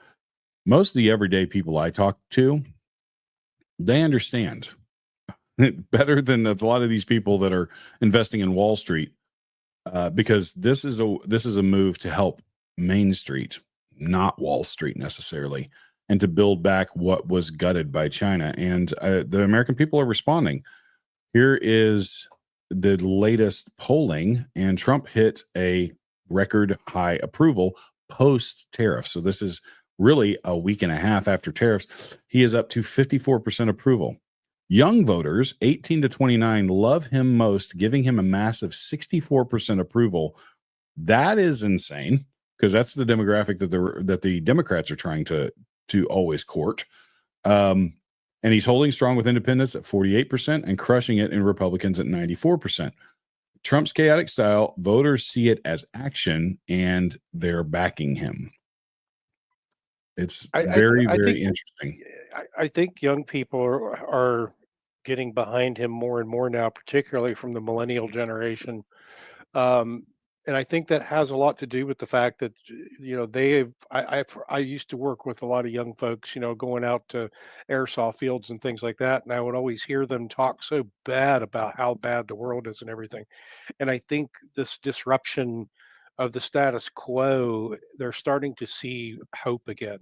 Most of the everyday people I talk to, they understand better than a lot of these people that are investing in Wall Street, because this is a move to help Main Street, not Wall Street necessarily, and to build back what was gutted by China. And the American people are responding. Here is the latest polling, and Trump hit a record high approval post tariff. So this is really a week and a half after tariffs. He is up to 54% approval. Young voters, 18 to 29, love him most, giving him a massive 64% approval. That is insane, because that's the demographic that the Democrats are trying to always court. And he's holding strong with independents at 48% and crushing it in Republicans at 94%. Trump's chaotic style, voters see it as action and they're backing him. It's I very, I think very interesting. I think young people are getting behind him more and more now, particularly from the millennial generation. Um, and I think that has a lot to do with the fact that they've I used to work with a lot of young folks, going out to airsoft fields and things like that, and I would always hear them talk so bad about how bad the world is and everything. And I think this disruption of the status quo, they're starting to see hope again,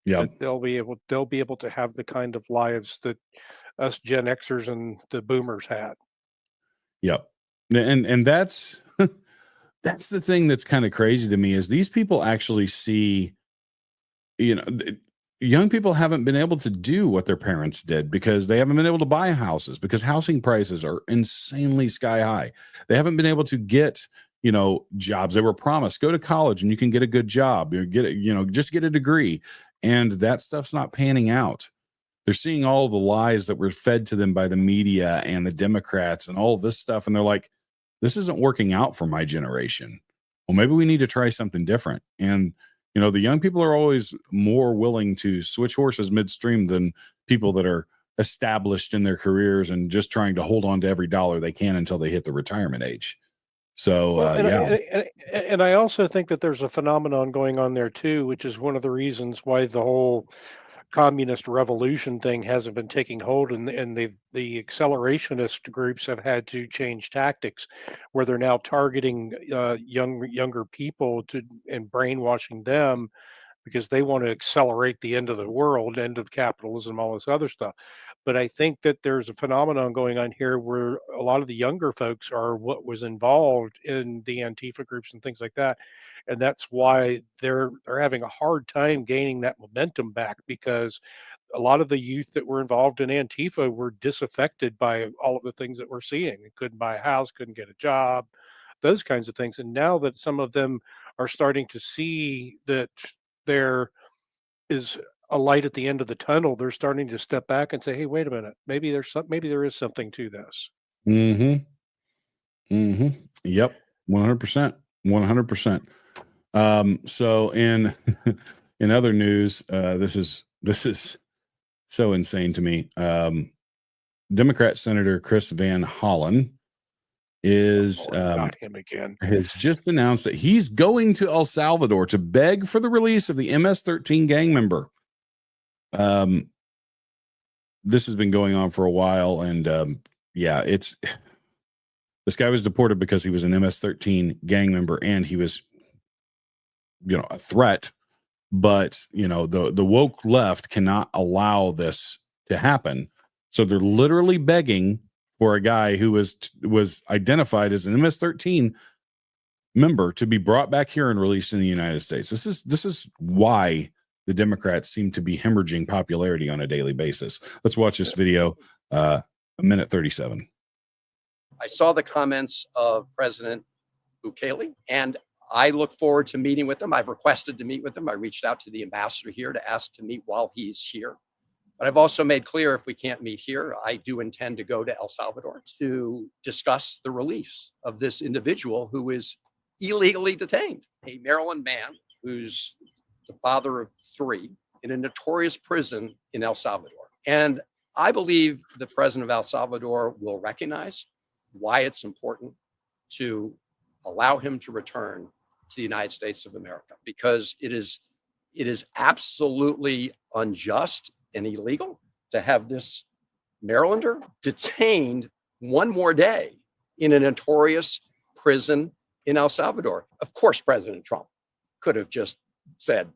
that Yep. they'll be able to have the kind of lives that us Gen Xers and the boomers had. Yep. And that's that's the thing that's kind of crazy to me is these people actually see, you know, young people haven't been able to do what their parents did because they haven't been able to buy houses because housing prices are insanely sky high. They haven't been able to get, jobs. They were promised go to college and you can get a good job, you get just get a degree. And that stuff's not panning out. They're seeing all the lies that were fed to them by the media and the Democrats and all of this stuff. And they're like, this isn't working out for my generation. Well, maybe we need to try something different. And, the young people are always more willing to switch horses midstream than people that are established in their careers and just trying to hold on to every dollar they can until they hit the retirement age. So, Well, and yeah. and I also think that there's a phenomenon going on there too, which is one of the reasons why the whole communist revolution thing hasn't been taking hold, and the accelerationist groups have had to change tactics, where they're now targeting younger people to and brainwashing them because they want to accelerate the end of the world, end of capitalism, all this other stuff. But I think that there's a phenomenon going on here where a lot of the younger folks are what was involved in the Antifa groups and things like that. And that's why they're having a hard time gaining that momentum back, because a lot of the youth that were involved in Antifa were disaffected by all of the things that we're seeing. They couldn't buy a house, couldn't get a job, those kinds of things. And now that some of them are starting to see that there is a light at the end of the tunnel, they're starting to step back and say, "Hey, wait a minute. Maybe there is something to this." Mm-hmm. Mm-hmm. Yep. 100%. 100%. So in in other news, this is so insane to me. Democrat Senator Chris Van Hollen is Lord, not him again. has just announced that he's going to El Salvador to beg for the release of the MS-13 gang member. This has been going on for a while, and yeah, this guy was deported because he was an MS-13 gang member and he was, a threat. But the woke left cannot allow this to happen, so they're literally begging for a guy who was identified as an MS-13 member to be brought back here and released in the United States. This is why the Democrats seem to be hemorrhaging popularity on a daily basis. Let's watch this video, a minute 37. I saw the comments of President Bukele, and I look forward to meeting with him. I've requested to meet with him. I reached out to the ambassador here to ask to meet while he's here. But I've also made clear if we can't meet here, I do intend to go to El Salvador to discuss the release of this individual who is illegally detained, a Maryland man who's the father of 3 in a notorious prison in El Salvador. And I believe the president of El Salvador will recognize why it's important to allow him to return to the United States of America, because it is absolutely unjust and illegal to have this Marylander detained one more day in a notorious prison in El Salvador. Of course, President Trump could have just said,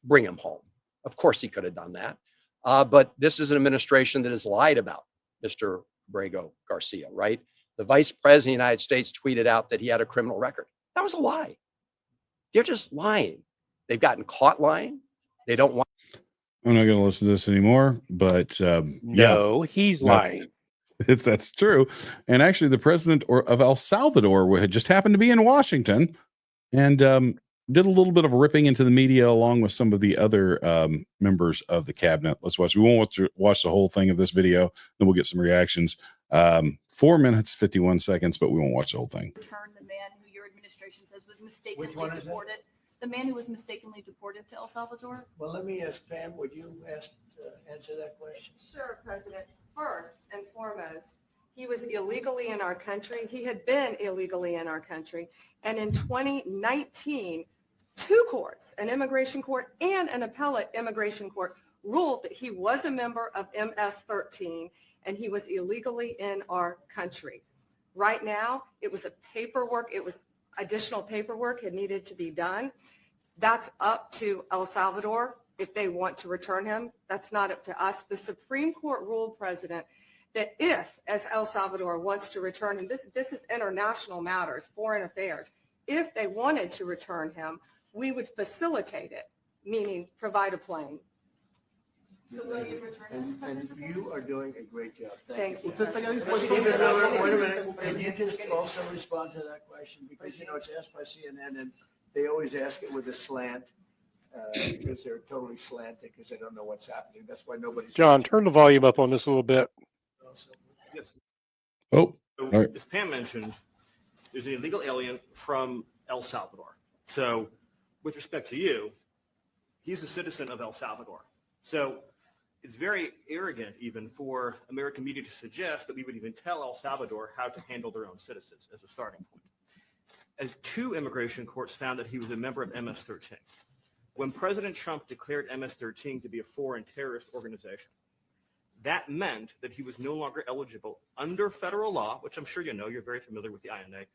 bring him home. Of course, he could have done that. But this is an administration that has lied about Mr. Abrego Garcia, right? The vice president of the United States tweeted out that he had a criminal record. That was a lie. They're just lying. They've gotten caught lying. They don't want. I'm not going to listen to this anymore, but No, he's lying. If that's true. And actually, the president of El Salvador had just happened to be in Washington and did a little bit of ripping into the media along with some of the other members of the cabinet. Let's watch. We won't watch the whole thing of this video. Then we'll get some reactions. 4 minutes, 51 seconds, but we won't watch the whole thing. Return the man who your administration says was mistakenly deported. the man who was mistakenly deported to El Salvador? Well, let me ask Pam, would you answer that question? Sure, President. First and foremost, he was illegally in our country. He had been illegally in our country. And in 2019, two courts, an immigration court and an appellate immigration court, ruled that he was a member of MS-13 and he was illegally in our country. Right now, it was additional paperwork had needed to be done. That's up to El Salvador if they want to return him. That's not up to us. The Supreme Court ruled, President, that if, as El Salvador wants to return him, this is international matters, foreign affairs, if they wanted to return him, we would facilitate it, meaning provide a plane. So will you return him? And you are doing a great job. Thank you. Stephen Miller, wait a minute. Can you just also respond to that question? Because, it's asked by CNN and they always ask it with a slant because they're totally slanted because they don't know what's happening. That's why nobody's. John, turn the volume up on this a little bit. Yes. Oh, So, all right. as Pam mentioned, there's an illegal alien from El Salvador. So with respect to you, he's a citizen of El Salvador. So it's very arrogant even for American media to suggest that we would even tell El Salvador how to handle their own citizens as a starting point. As two immigration courts found that he was a member of MS-13. When President Trump declared MS-13 to be a foreign terrorist organization, that meant that he was no longer eligible under federal law, which I'm sure you know, you're very familiar with the INA,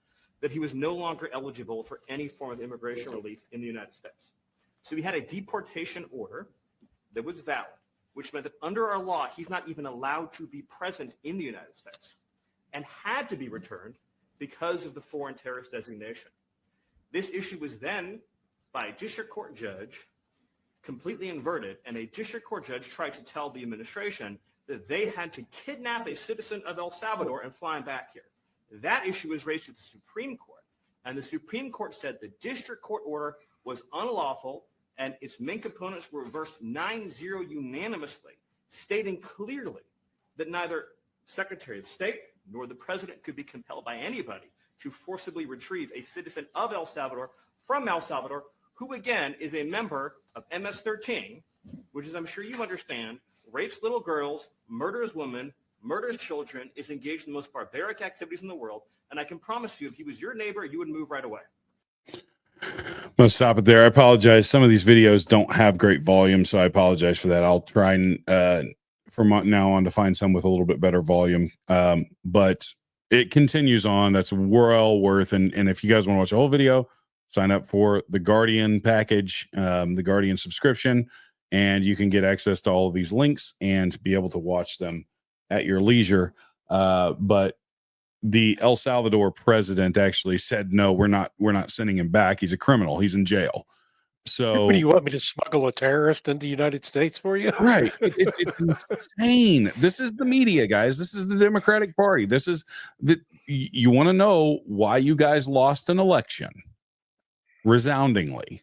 that he was no longer eligible for any form of immigration relief in the United States. So we had a deportation order that was valid, which meant that under our law, he's not even allowed to be present in the United States and had to be returned because of the foreign terrorist designation. This issue was then, by a district court judge, completely inverted, and a district court judge tried to tell the administration that they had to kidnap a citizen of El Salvador and fly him back here. That issue was raised to the Supreme Court, and the Supreme Court said the district court order was unlawful, and its main components were reversed 9-0 unanimously, stating clearly that neither Secretary of State nor the president could be compelled by anybody to forcibly retrieve a citizen of El Salvador from El Salvador, who again is a member of MS-13, which, as I'm sure you understand, rapes little girls, murders women, murders children, is engaged in the most barbaric activities in the world. And I can promise you, if he was your neighbor, you would move right away. I'm going to stop it there. I apologize. Some of these videos don't have great volume, so I apologize for that. I'll try and from now on to find some with a little bit better volume. But it continues on. That's well worth. And if you guys want to watch the whole video, sign up for the Guardian package, the Guardian subscription, and you can get access to all of these links and be able to watch them at your leisure. But the El Salvador president actually said, no, we're not sending him back. He's a criminal. He's in jail. So What do you want me to smuggle a terrorist into the United States for you? right. It's insane. This is the media, guys. This is the Democratic Party. This is you want to know why you guys lost an election resoundingly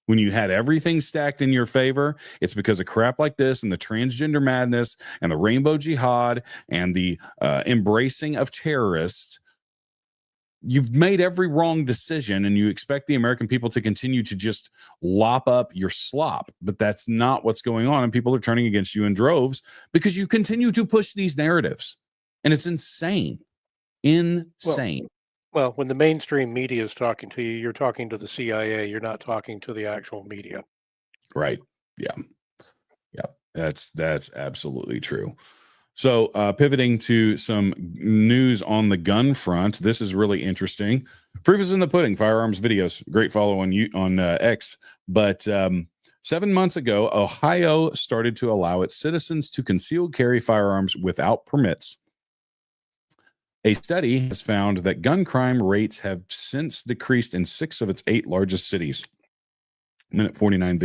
when you had everything stacked in your favor. It's because of crap like this and the transgender madness and the rainbow jihad and the embracing of terrorists. You've made every wrong decision and you expect the American people to continue to just lop up your slop, but that's not what's going on. And people are turning against you in droves because you continue to push these narratives, and it's insane. Well, when the mainstream media is talking to you, you're talking to the CIA. You're not talking to the actual media. Right. Yeah. That's absolutely true. So pivoting to some news on the gun front, this is really interesting. Proof is in the pudding. Firearms videos, great follow on X. But 7 months ago, Ohio started to allow its citizens to conceal carry firearms without permits. A study has found that gun crime rates have since decreased in 6 of its 8 largest cities. Minute 49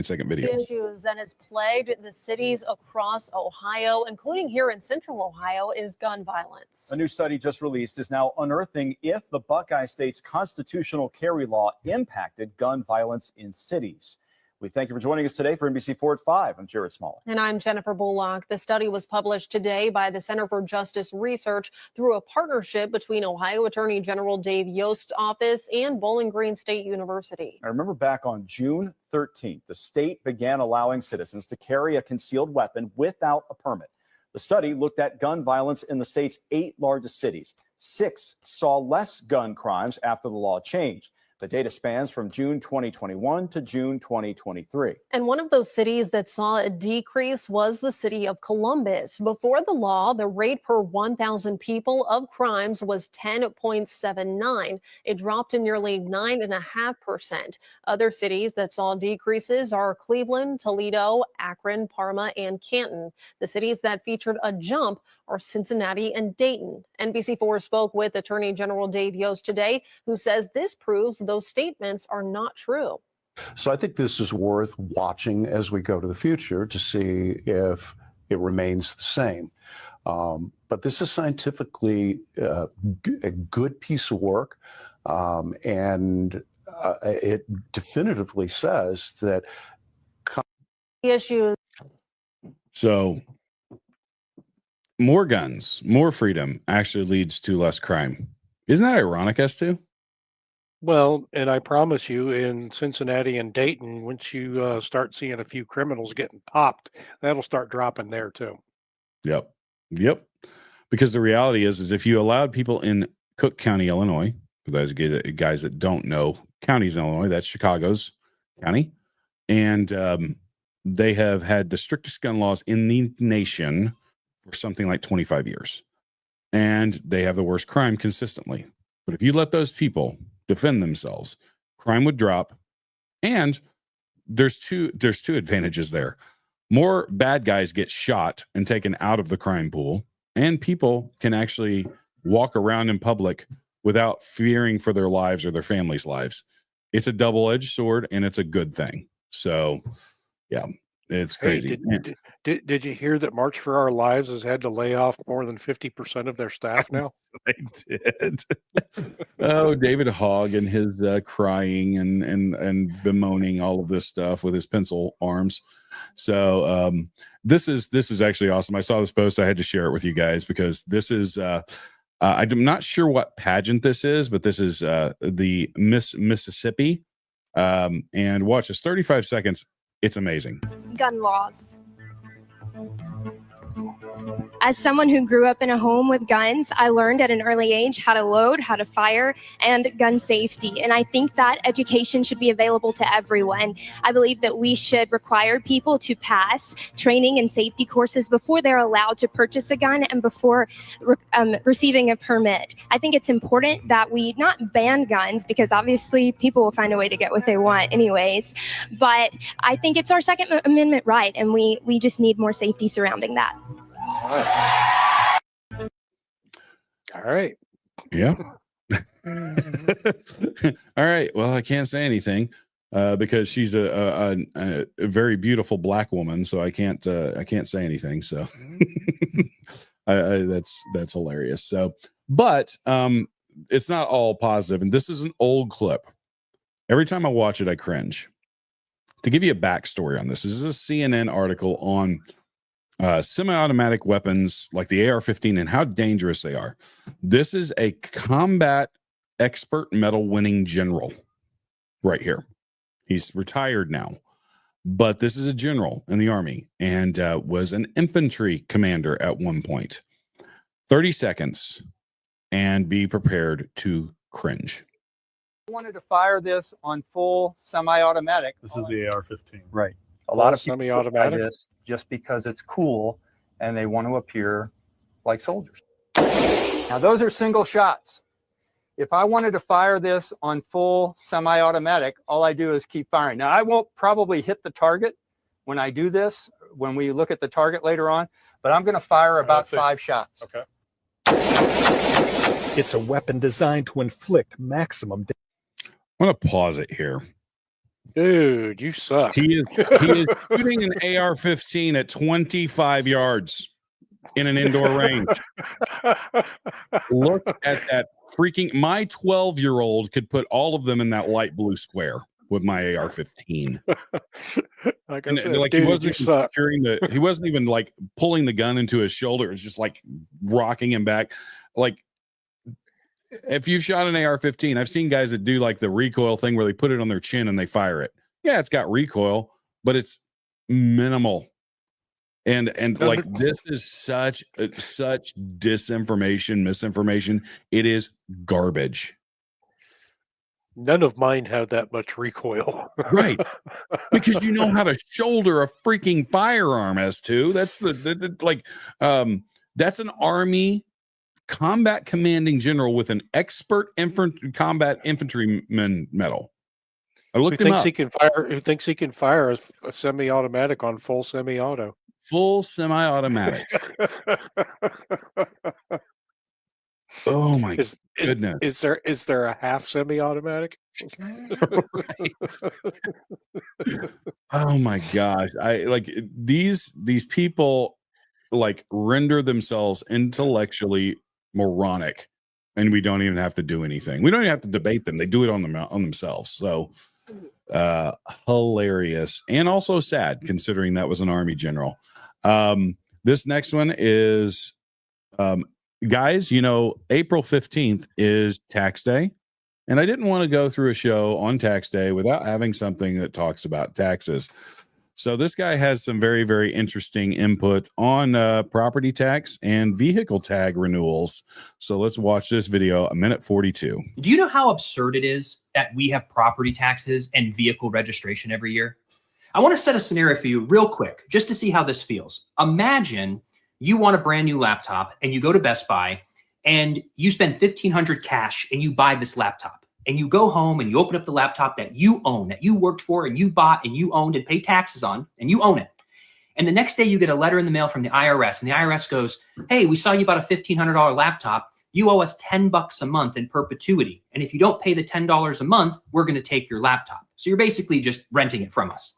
second video. Issues that has plagued the cities across Ohio, including here in central Ohio, is gun violence. A new study just released is now unearthing if the Buckeye State's constitutional carry law impacted gun violence in cities. We thank you for joining us today for NBC4 at 5. I'm Jared Smalley. And I'm Jennifer Bullock. The study was published today by the Center for Justice Research through a partnership between Ohio Attorney General Dave Yost's office and Bowling Green State University. I remember back on June 13th, the state began allowing citizens to carry a concealed weapon without a permit. The study looked at gun violence in the state's 8 largest cities. 6 saw less gun crimes after the law changed. The data spans from June 2021 to June 2023. And one of those cities that saw a decrease was the city of Columbus. Before the law, the rate per 1,000 people of crimes was 10.79. It dropped to nearly 9.5%. Other cities that saw decreases are Cleveland, Toledo, Akron, Parma, and Canton. The cities that featured a jump are Cincinnati and Dayton. NBC4 spoke with Attorney General Dave Yost today, who says this proves those statements are not true. So I think this is worth watching as we go to the future to see if it remains the same. But this is scientifically a good piece of work, and it definitively says that Issues. So more guns, more freedom actually leads to less crime. Isn't that ironic, S2? Well, and I promise you, in Cincinnati and Dayton, once you start seeing a few criminals getting popped, that'll start dropping there too. Yep. Because the reality is if you allowed people in Cook County, Illinois, for those guys that don't know counties in Illinois, that's Chicago's county, and they have had the strictest gun laws in the nation for something like 25 years. And they have the worst crime consistently. But if you let those people defend themselves, crime would drop. And there's two advantages there. More bad guys get shot and taken out of the crime pool, and people can actually walk around in public without fearing for their lives or their families' lives. It's a double-edged sword, and it's a good thing. So, yeah, it's crazy. Hey, did you hear that March for Our Lives has had to lay off more than 50% of their staff now? I did. Oh, David Hogg and his crying and bemoaning all of this stuff with his pencil arms. So this is actually awesome. I saw this post. I had to share it with you guys because this is I'm not sure what pageant this is, but this is the Miss Mississippi. And watch this, 35 seconds. It's amazing. Gun laws. As someone who grew up in a home with guns, I learned at an early age how to load, how to fire, and gun safety. And I think that education should be available to everyone. I believe that we should require people to pass training and safety courses before they're allowed to purchase a gun and before receiving a permit. I think it's important that we not ban guns because obviously people will find a way to get what they want anyways. But I think it's our Second Amendment right, and we just need more safety surrounding that. All right. Yeah. All right. Well, I can't say anything because she's a very beautiful black woman, so I can't say anything. So that's hilarious. So, but it's not all positive, and this is an old clip. Every time I watch it, I cringe. To give you a backstory on this is a CNN article on semi-automatic weapons like the AR-15 and how dangerous they are. This is a combat expert medal winning general right here. He's retired now, but this is a general in the Army and was an infantry commander at one point. 30 seconds and be prepared to cringe. I wanted to fire this on full semi-automatic. This is the AR-15. Right. A lot of people semi-automatic buy this just because it's cool and they want to appear like soldiers. Now those are single shots. If I wanted to fire this on full semi-automatic, all I do is keep firing. Now I won't probably hit the target when I do this, when we look at the target later on, but I'm going to fire about 5 shots. Okay. It's a weapon designed to inflict maximum damage. I'm going to pause it here. Dude, you suck. He is shooting an AR-15 at 25 yards in an indoor range. Look at that freaking, my 12-year-old could put all of them in that light blue square. with my AR-15. Like I And said, like dude, he wasn't you even suck. securing he wasn't even like pulling the gun into his shoulder. It's just like rocking him back. Like if you've shot an AR-15, I've seen guys that do like the recoil thing where they put it on their chin and they fire it. Yeah, it's got recoil, but it's minimal. And like this is such disinformation, misinformation. It is garbage. None of mine had that much recoil. Right. Because you know how to shoulder a freaking firearm, S2. That's that's an Army combat commanding general with an expert combat infantryman medal. I looked him up. Who thinks he can fire a semi-automatic on full semi-auto? Full semi-automatic. Oh my goodness. Is there a half semi-automatic? Right. Oh my gosh. I like these people like render themselves intellectually moronic, and we don't even have to do anything. We don't even have to debate them. They do it on themselves. So hilarious and also sad considering that was an Army general. This next one is guys, you know, April 15th is tax day, and I didn't want to go through a show on tax day without having something that talks about taxes. So this guy has some very, very interesting input on property tax and vehicle tag renewals. So let's watch this video, 1:42. Do you know how absurd it is that we have property taxes and vehicle registration every year? I want to set a scenario for you real quick, just to see how this feels. Imagine you want a brand new laptop and you go to Best Buy and you spend $1,500 cash and you buy this laptop. And you go home and you open up the laptop that you own, that you worked for and you bought and you owned and pay taxes on, and you own it. And the next day you get a letter in the mail from the IRS, and the IRS goes, hey, we saw you bought a $1,500 laptop. You owe us $10 a month in perpetuity. And if you don't pay the $10 a month, we're going to take your laptop. So you're basically just renting it from us.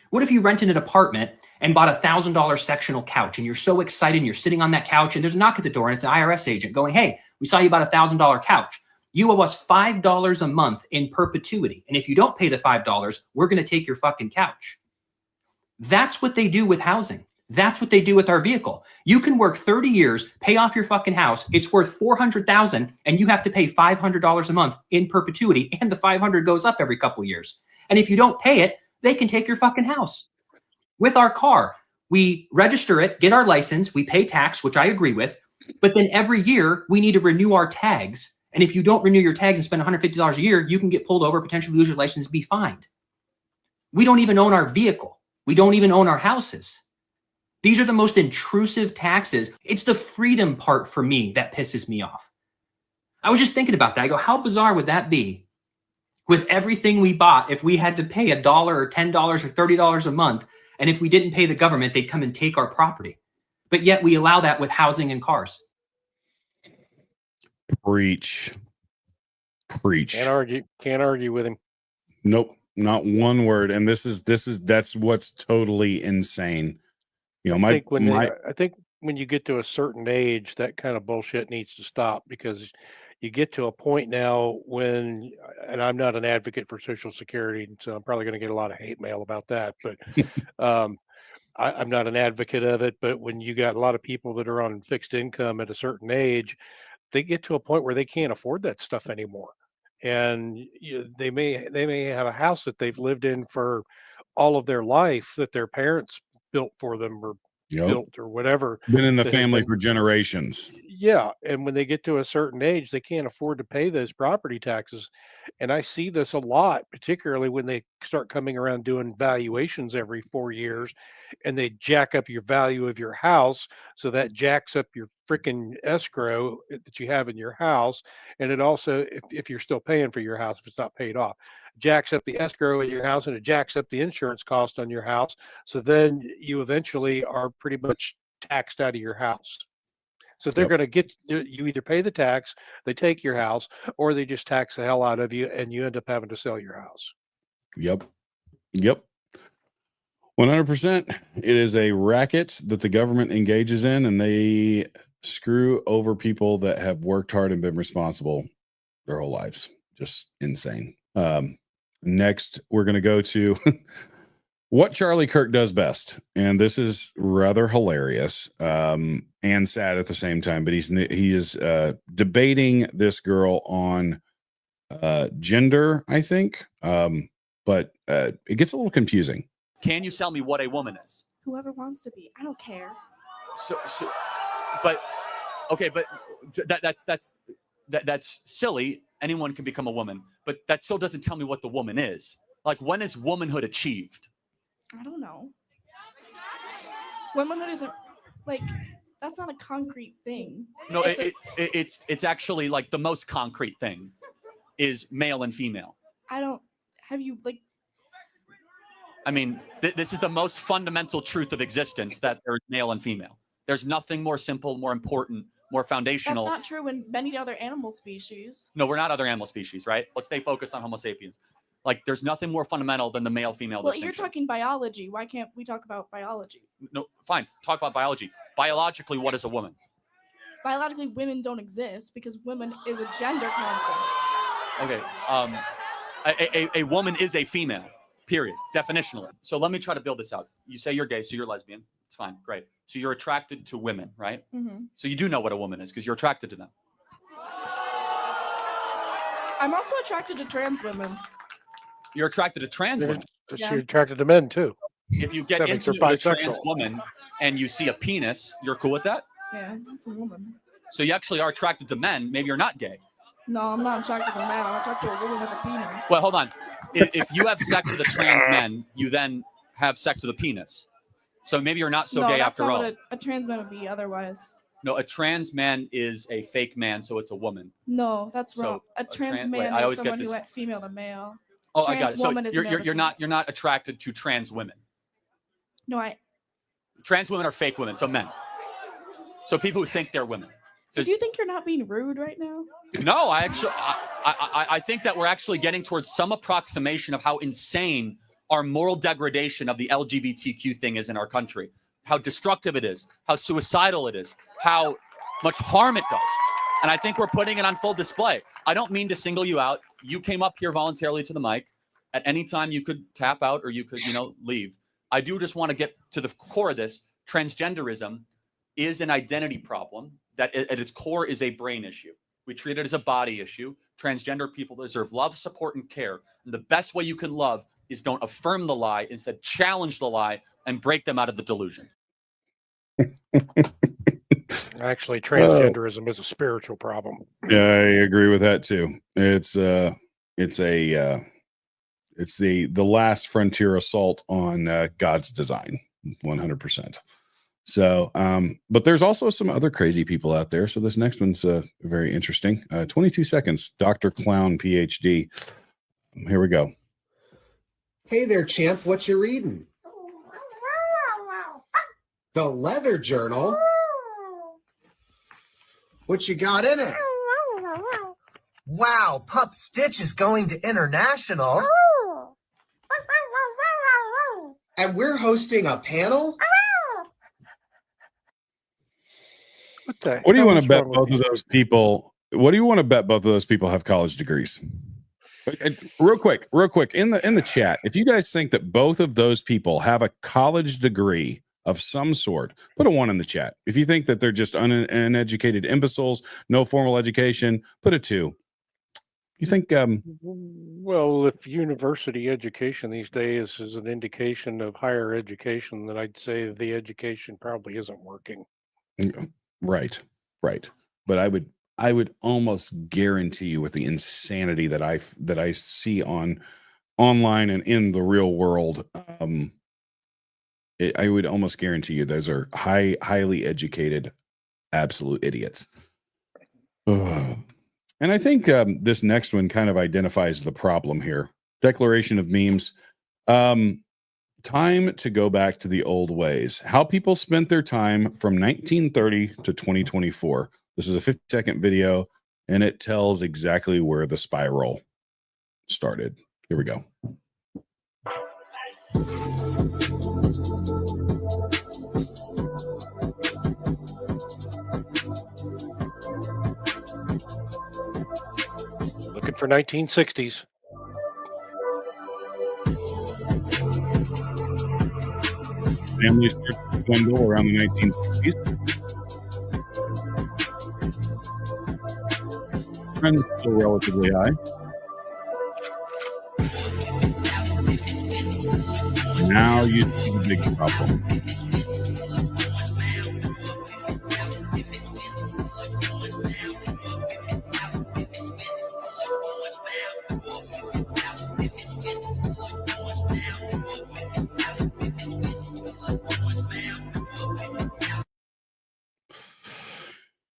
What if you rented an apartment and bought a $1,000 sectional couch, and you're so excited and you're sitting on that couch and there's a knock at the door and it's an IRS agent going, hey, we saw you bought a $1,000 couch. You owe us $5 a month in perpetuity. And if you don't pay the $5, we're going to take your fucking couch. That's what they do with housing. That's what they do with our vehicle. You can work 30 years, pay off your fucking house. It's worth $400,000 and you have to pay $500 a month in perpetuity. And the 500 goes up every couple of years. And if you don't pay it, they can take your fucking house. With our car, we register it, get our license, we pay tax, which I agree with. But then every year we need to renew our tags. And if you don't renew your tags and spend $150 a year, you can get pulled over, potentially lose your license, and be fined. We don't even own our vehicle. We don't even own our houses. These are the most intrusive taxes. It's the freedom part for me that pisses me off. I was just thinking about that. I go, how bizarre would that be? With everything we bought, if we had to pay $1 or $10 or $30 a month, and if we didn't pay the government, they'd come and take our property. But yet we allow that with housing and cars. Preach. Can't argue with him. Nope, not one word. And that's what's totally insane. You know, I think when you get to a certain age, that kind of bullshit needs to stop, because you get to a point now when, and I'm not an advocate for Social Security, so I'm probably going to get a lot of hate mail about that, but I'm not an advocate of it. But when you got a lot of people that are on fixed income at a certain age, they get to a point where they can't afford that stuff anymore. And they may have a house that they've lived in for all of their life, that their parents built for them or built or whatever. Been in the family for generations. Yeah. And when they get to a certain age, they can't afford to pay those property taxes. And I see this a lot, particularly when they start coming around doing valuations every 4 years, and they jack up your value of your house. So that jacks up your freaking escrow that you have in your house. And it also, if you're still paying for your house, if it's not paid off, jacks up the escrow in your house, and it jacks up the insurance cost on your house. So then you eventually are pretty much taxed out of your house. So they're going to get you, either pay the tax, they take your house, or they just tax the hell out of you, and you end up having to sell your house. Yep. 100%. It is a racket that the government engages in, and they screw over people that have worked hard and been responsible their whole lives. Just insane. Next, we're going to go to what Charlie Kirk does best. And this is rather hilarious and sad at the same time. But he is debating this girl on gender, I think. But it gets a little confusing. Can you tell me what a woman is? Whoever wants to be. I don't care. But that's silly. Anyone can become a woman, but that still doesn't tell me what the woman is. Like, when is womanhood achieved? I don't know. Womanhood isn't like, that's not a concrete thing. No, it's actually like the most concrete thing is male and female. I mean, this is the most fundamental truth of existence, that there's male and female. There's nothing more simple, more important, more foundational. That's not true in many other animal species. No, we're not other animal species, right? Let's stay focused on Homo sapiens. Like, there's nothing more fundamental than the male-female Well, distinction. you're talking biology. Why can't we talk about biology? No, fine. Talk about biology. Biologically, what is a woman? Biologically, women don't exist because women is a gender concept. Okay. A woman is a female, period, definitionally. So let me try to build this out. You say you're gay, so you're lesbian. It's fine. Great. So you're attracted to women, right? Mm-hmm. So you do know what a woman is because you're attracted to them. I'm also attracted to trans women. You're attracted to trans women. Yeah. You're attracted to men too. If you get into a trans woman and you see a penis, you're cool with that? Yeah, it's a woman. So you actually are attracted to men. Maybe you're not gay. No, I'm not attracted to men. I'm attracted to a woman with a penis. Well, hold on. If you have sex with a trans man, you then have sex with a penis. So maybe you're not so gay after all. What a trans man would be otherwise. No, a trans man is a fake man, so it's a woman. No, that's So, wrong. A trans man I is always get someone this. who went female to male. Oh, I got it. So Woman is male to you're not attracted to trans women. No, Trans women are fake women, so men. So people who think they're women. So do you think you're not being rude right now? No, I think that we're actually getting towards some approximation of how insane our moral degradation of the LGBTQ thing is in our country, how destructive it is, how suicidal it is, how much harm it does. And I think we're putting it on full display. I don't mean to single you out. You came up here voluntarily to the mic. At any time you could tap out or you could, leave. I do just want to get to the core of this. Transgenderism is an identity problem that at its core is a brain issue. We treat it as a body issue. Transgender people deserve love, support, and care. And the best way you can love is don't affirm the lie, instead challenge the lie and break them out of the delusion. Actually, transgenderism is a spiritual problem. Yeah, I agree with that too. It's the last frontier assault on God's design, 100%. So, but there's also some other crazy people out there. So this next one's very interesting. 22 seconds, Dr. Clown, PhD. Here we go. Hey there, champ. What you reading? The Leather Journal. What you got in it? Wow, Pup Stitch is going to international. And we're hosting a panel? What do you want to bet both of those people? What do you want to bet both of those people have college degrees? Real quick, in the chat, if you guys think that both of those people have a college degree of some sort, put a 1 in the chat. If you think that they're just uneducated imbeciles, no formal education, put a 2. You think? Well, if university education these days is an indication of higher education, then I'd say the education probably isn't working. Right. But I would almost guarantee you, with the insanity that I see online and in the real world, I would almost guarantee you those are highly educated, absolute idiots. Ugh. And I think this next one kind of identifies the problem here. Declaration of memes. Time to go back to the old ways. How people spent their time from 1930 to 2024. This is a 50-second video, and it tells exactly where the spiral started. Here we go. Looking for 1960s. Family starts to dwindle around the 1960s. Trends still relatively high. Now you see the big problem.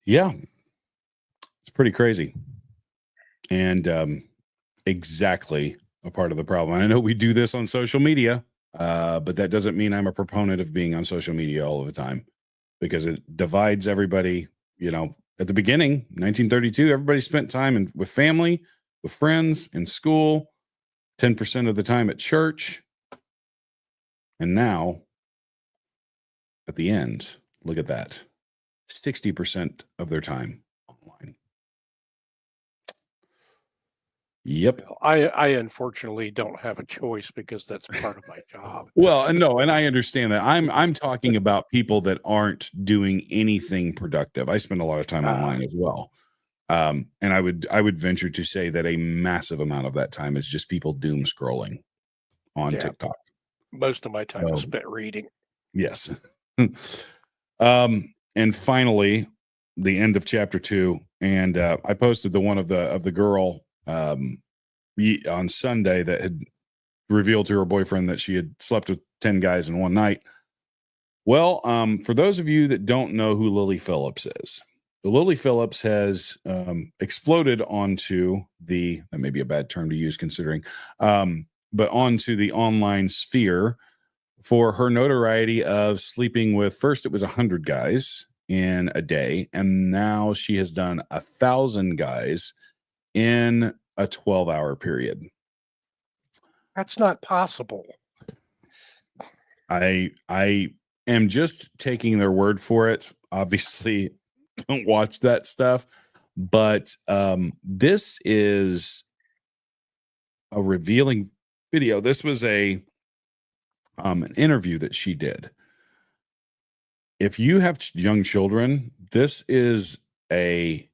Yeah, it's pretty crazy. And exactly a part of the problem. And I know we do this on social media, but that doesn't mean I'm a proponent of being on social media all of the time, because it divides everybody. You know, at the beginning, 1932, everybody spent time with family, with friends, in school, 10% of the time at church. And now, at the end, look at that, 60% of their time online. Yep. I unfortunately don't have a choice because that's part of my job. Well, and no, and I understand that. I'm talking about people that aren't doing anything productive. I spend a lot of time online as well. And I would venture to say that a massive amount of that time is just people doom scrolling on TikTok. Most of my time is spent reading. Yes. And finally, the end of chapter 2, and I posted the one of the girl on Sunday that had revealed to her boyfriend that she had slept with 10 guys in one night. Well, for those of you that don't know who Lily Phillips is, Lily Phillips has exploded onto that may be a bad term to use considering, but onto the online sphere for her notoriety of sleeping with, first it was 100 guys in a day, and now she has done 1,000 guys in a 12-hour period. That's not possible. I am just taking their word for it. Obviously, don't watch that stuff, but this is a revealing video. This was an interview that she did. If you have young children, this is a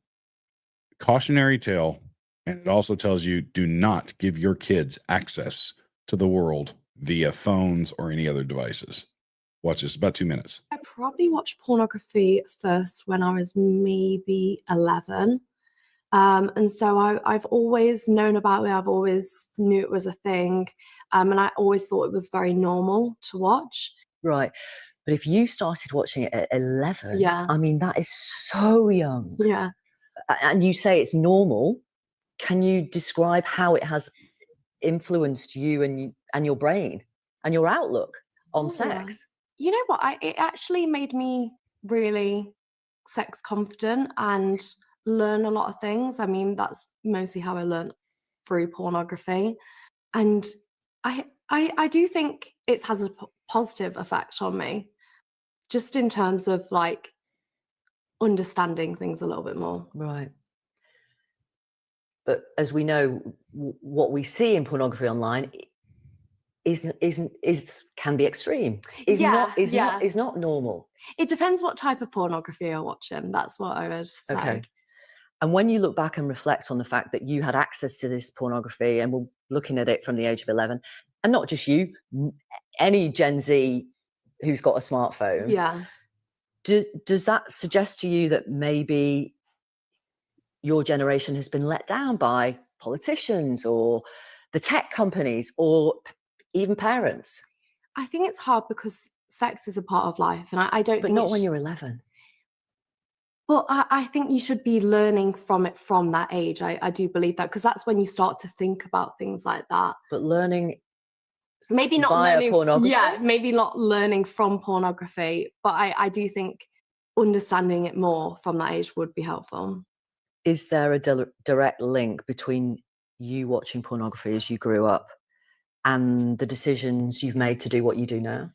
cautionary tale, and it also tells you do not give your kids access to the world via phones or any other devices. Watch this, about 2 minutes. I probably watched pornography first when I was maybe 11. And so I've always known about it. I've always knew it was a thing. And I always thought it was very normal to watch. Right. But if you started watching it at 11, Yeah. I mean, that is so young. Yeah. And you say it's normal. Can you describe how it has influenced you and your brain and your outlook on sex? You know what? It actually made me really sex confident and learn a lot of things. I mean, that's mostly how I learned through pornography. And I do think it has a positive effect on me, just in terms of like understanding things a little bit more. Right. But as we know, what we see in pornography online can be extreme. Is not normal. It depends what type of pornography you're watching. That's what I would say. Okay. And when you look back and reflect on the fact that you had access to this pornography and were looking at it from the age of 11, and not just you, any Gen Z who's got a smartphone. Yeah. Does that suggest to you that maybe your generation has been let down by politicians or the tech companies or even parents? I think it's hard because sex is a part of life, and I don't. But think not when you're 11. But I think you should be learning from it from that age. I do believe that, because that's when you start to think about things like that. But learning, maybe not via learning, pornography? yeah, maybe not learning from pornography. But I do think understanding it more from that age would be helpful. Is there a direct link between you watching pornography as you grew up and the decisions you've made to do what you do now?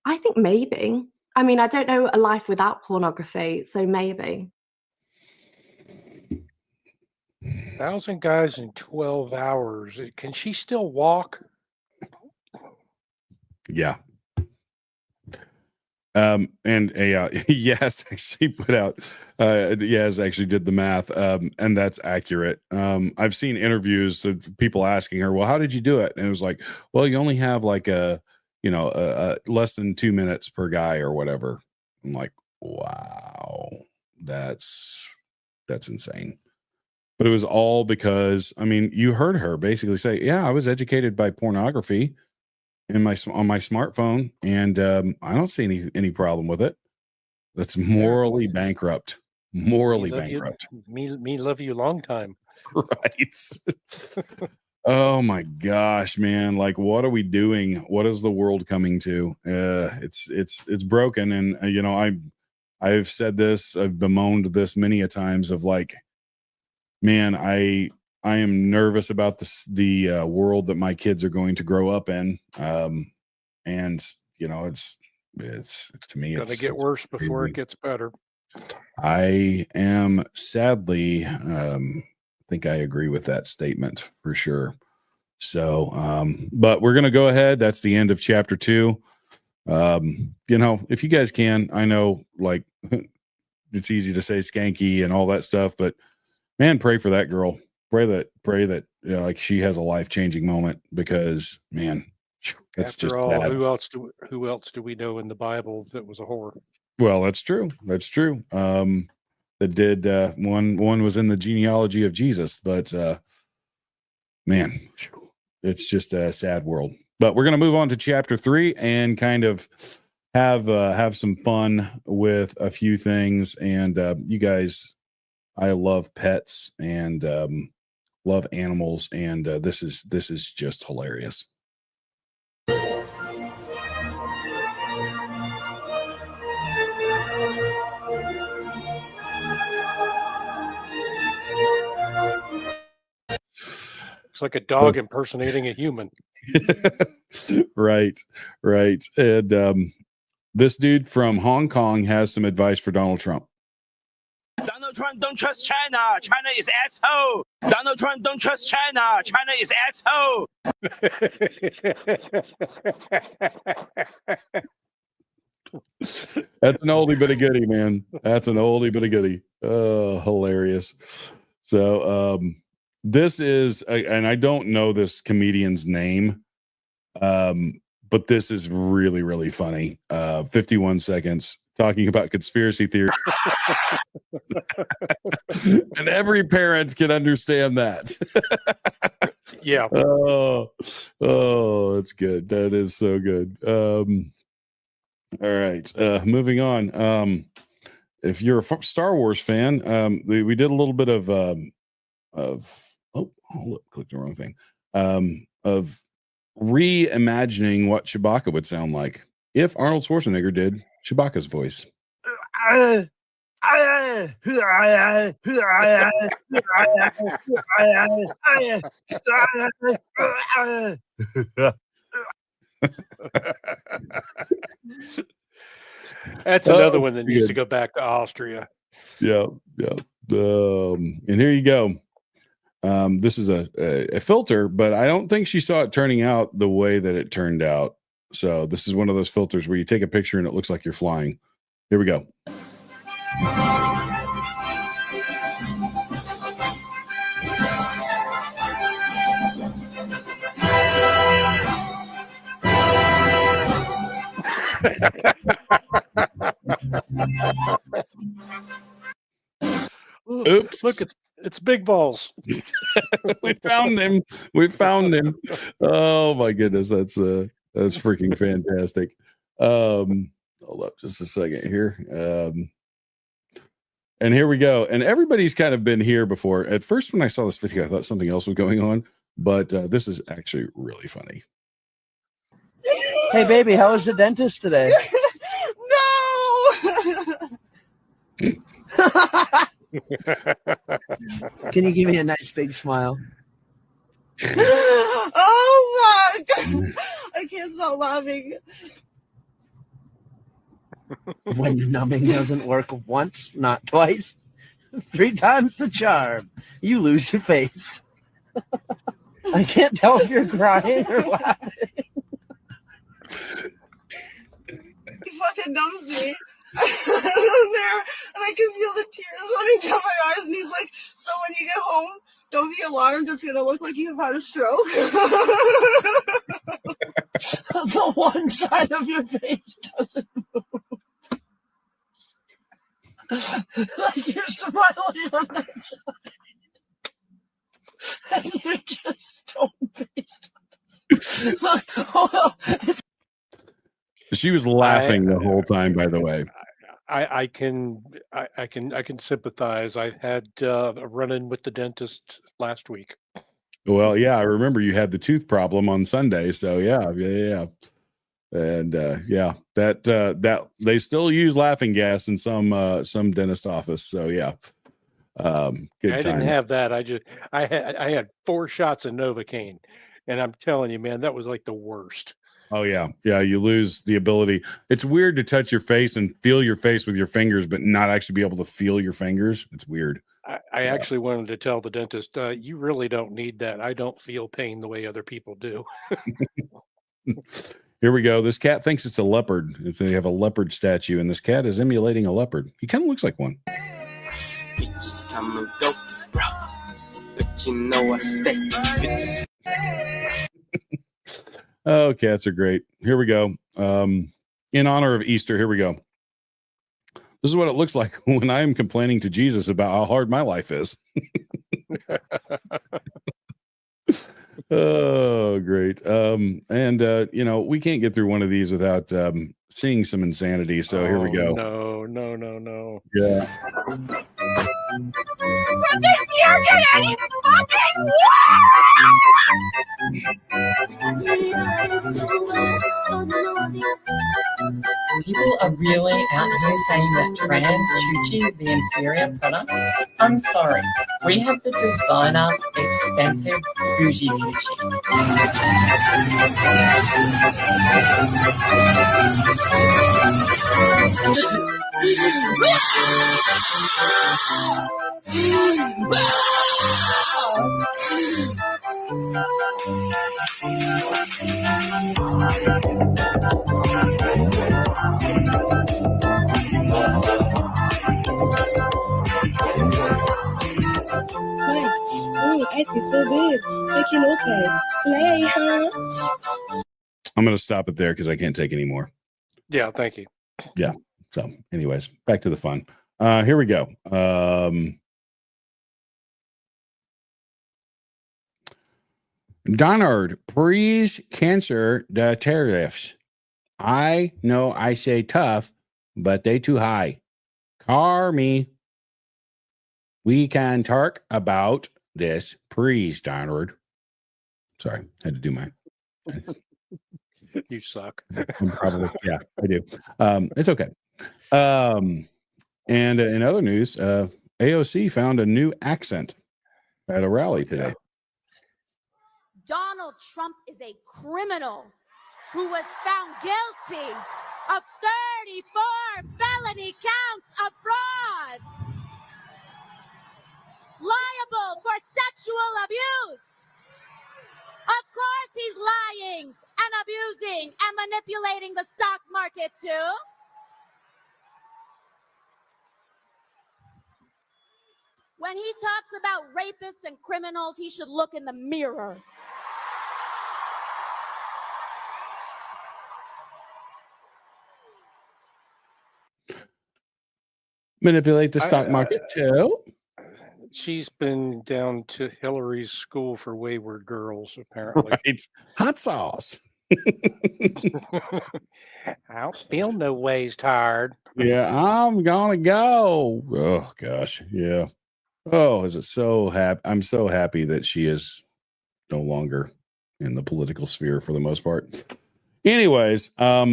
I think maybe. I mean, I don't know a life without pornography, so maybe. 1,000 guys in 12 hours. Can she still walk? Yeah. And Yes actually put out, Yes actually did the math, and that's accurate. I've seen interviews of people asking her, well, how did you do it? And it was like, well, you only have like less than 2 minutes per guy or whatever. I'm like, wow, that's insane. But it was all because, I mean, you heard her basically say, yeah, I was educated by pornography on my smartphone, and I don't see any problem with it. That's morally bankrupt. Morally bankrupt. Me love you long time. Right. Oh my gosh, man. Like, what are we doing? What is the world coming to? It's broken. And I've said this, I've bemoaned this many a times of like, man, I am nervous about the world that my kids are going to grow up in. And it's to me, Gonna get worse before it gets better. I am sadly, think I agree with that statement for sure. So, but we're going to go ahead. That's the end of chapter 2. If you guys can, I know like it's easy to say skanky and all that stuff, but man, pray for that girl. Pray that like she has a life-changing moment, because man, that's After just all, bad. who else do we know in the Bible that was a whore? Well, that's true. That's true. That did one was in the genealogy of Jesus, but man, it's just a sad world. But we're going to move on to chapter 3 and kind of have some fun with a few things. And you guys, I love pets and love animals, and this is just hilarious. It's like a dog impersonating a human. Right. And this dude from Hong Kong has some advice for Donald Trump. Donald Trump don't trust China. China is asshole. Donald Trump don't trust China. China is asshole. That's an oldie but a goodie, man. That's an oldie but a goodie. Oh, hilarious. So this is, and I don't know this comedian's name, but this is really, really funny. 51 seconds talking about conspiracy theory. And every parent can understand that. Yeah. Oh, that's good. That is so good. All right. Moving on. If you're a Star Wars fan, we did a little bit of clicked the wrong thing. Of reimagining what Chewbacca would sound like if Arnold Schwarzenegger did Chewbacca's voice. That's another one that needs to go back to Austria. Yeah. And here you go. This is a filter, but I don't think she saw it turning out the way that it turned out. So this is one of those filters where you take a picture and it looks like you're flying. Here we go. Oops. Look, it's Big Balls. We found him. Oh my goodness, that's freaking fantastic. Hold up just a second here. And here we go. And everybody's kind of been here before. At first, when I saw this video, I thought something else was going on, but this is actually really funny. Hey baby, how was the dentist today? Can you give me a nice big smile? Oh my God. I can't stop laughing. When the numbing doesn't work once, not twice, 3 times the charm, you lose your face. I can't tell if you're crying or laughing. fucking dumpster. There, and I can feel the tears running down my eyes. And he's like, "So when you get home, don't be alarmed. It's gonna look like you've had a stroke." The one side of your face doesn't move. Like you're smiling on that side. And you're just stone-faced. Look, hold on. She was laughing the whole time, by the way. I can sympathize. I had a run-in with the dentist last week. Well, yeah, I remember you had the tooth problem on Sunday. So yeah. And yeah, that they still use laughing gas in some dentist office. So yeah. Good I didn't time. have that. I had 4 shots of Novocaine, and I'm telling you, man, that was like the worst. Oh yeah. Yeah. You lose the ability. It's weird to touch your face and feel your face with your fingers, but not actually be able to feel your fingers. It's weird. I actually wanted to tell the dentist, you really don't need that. I don't feel pain the way other people do. Here we go. This cat thinks it's a leopard. If they have a leopard statue, and this cat is emulating a leopard. He kind of looks like one. Bitches come and go, bro. But you know I stay. Bitches. Oh, cats are great. Here we go. In honor of Easter, here we go. This is what it looks like when I am complaining to Jesus about how hard my life is. Oh, great. And you know, we can't get through one of these without seeing some insanity. So here we go. No. Yeah. People are really out here saying that trans Chuchi is the inferior product. I'm sorry. We have the designer, expensive, bougie Ice is so good. Becky Lopez. Slay, huh? I'm going to stop it there because I can't take any more. Yeah, thank you. Yeah. So, anyways, back to the fun. Here we go. Donald, please cancel the tariffs. I know I say tough, but they too high. Carmy. We can talk about this, please, Donald. Sorry, had to do mine. You suck. Probably, yeah, I do. It's okay. And in other news, AOC found a new accent at a rally today. Donald Trump is a criminal who was found guilty of 34 felony counts of fraud, liable for sexual abuse. Of course he's lying and abusing and manipulating the stock market too. When he talks about rapists and criminals, he should look in the mirror. Manipulate the stock market too. She's been down to Hillary's school for wayward girls, apparently. Right. Hot sauce. I don't feel no ways tired. Yeah, I'm gonna go. Oh gosh, yeah. Oh, is it so happy? I'm so happy that she is no longer in the political sphere for the most part. Anyways, I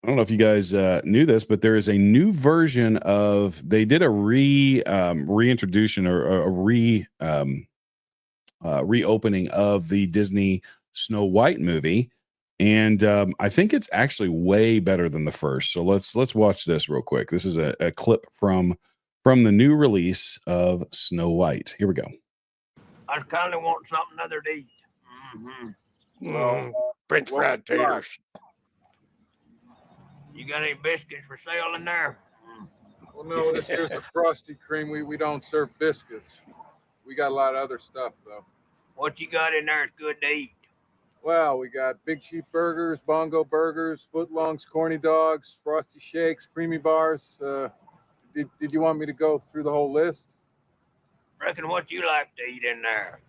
don't know if you guys knew this, but there is a new version of. They did a reintroduction or a reopening of the Disney Snow White movie, and I think it's actually way better than the first. So let's watch this real quick. This is a clip from the new release of Snow White. Here we go. I kind of want something other to eat. French fried taters. You got any biscuits for sale in there? Well, no, this here's a Frosty Cream. We don't serve biscuits. We got a lot of other stuff, though. What you got in there is good to eat? Well, we got Big Sheep Burgers, Bongo Burgers, Footlongs, Corny Dogs, Frosty Shakes, Creamy Bars. Did you want me to go through the whole list? Reckon what you like to eat in there?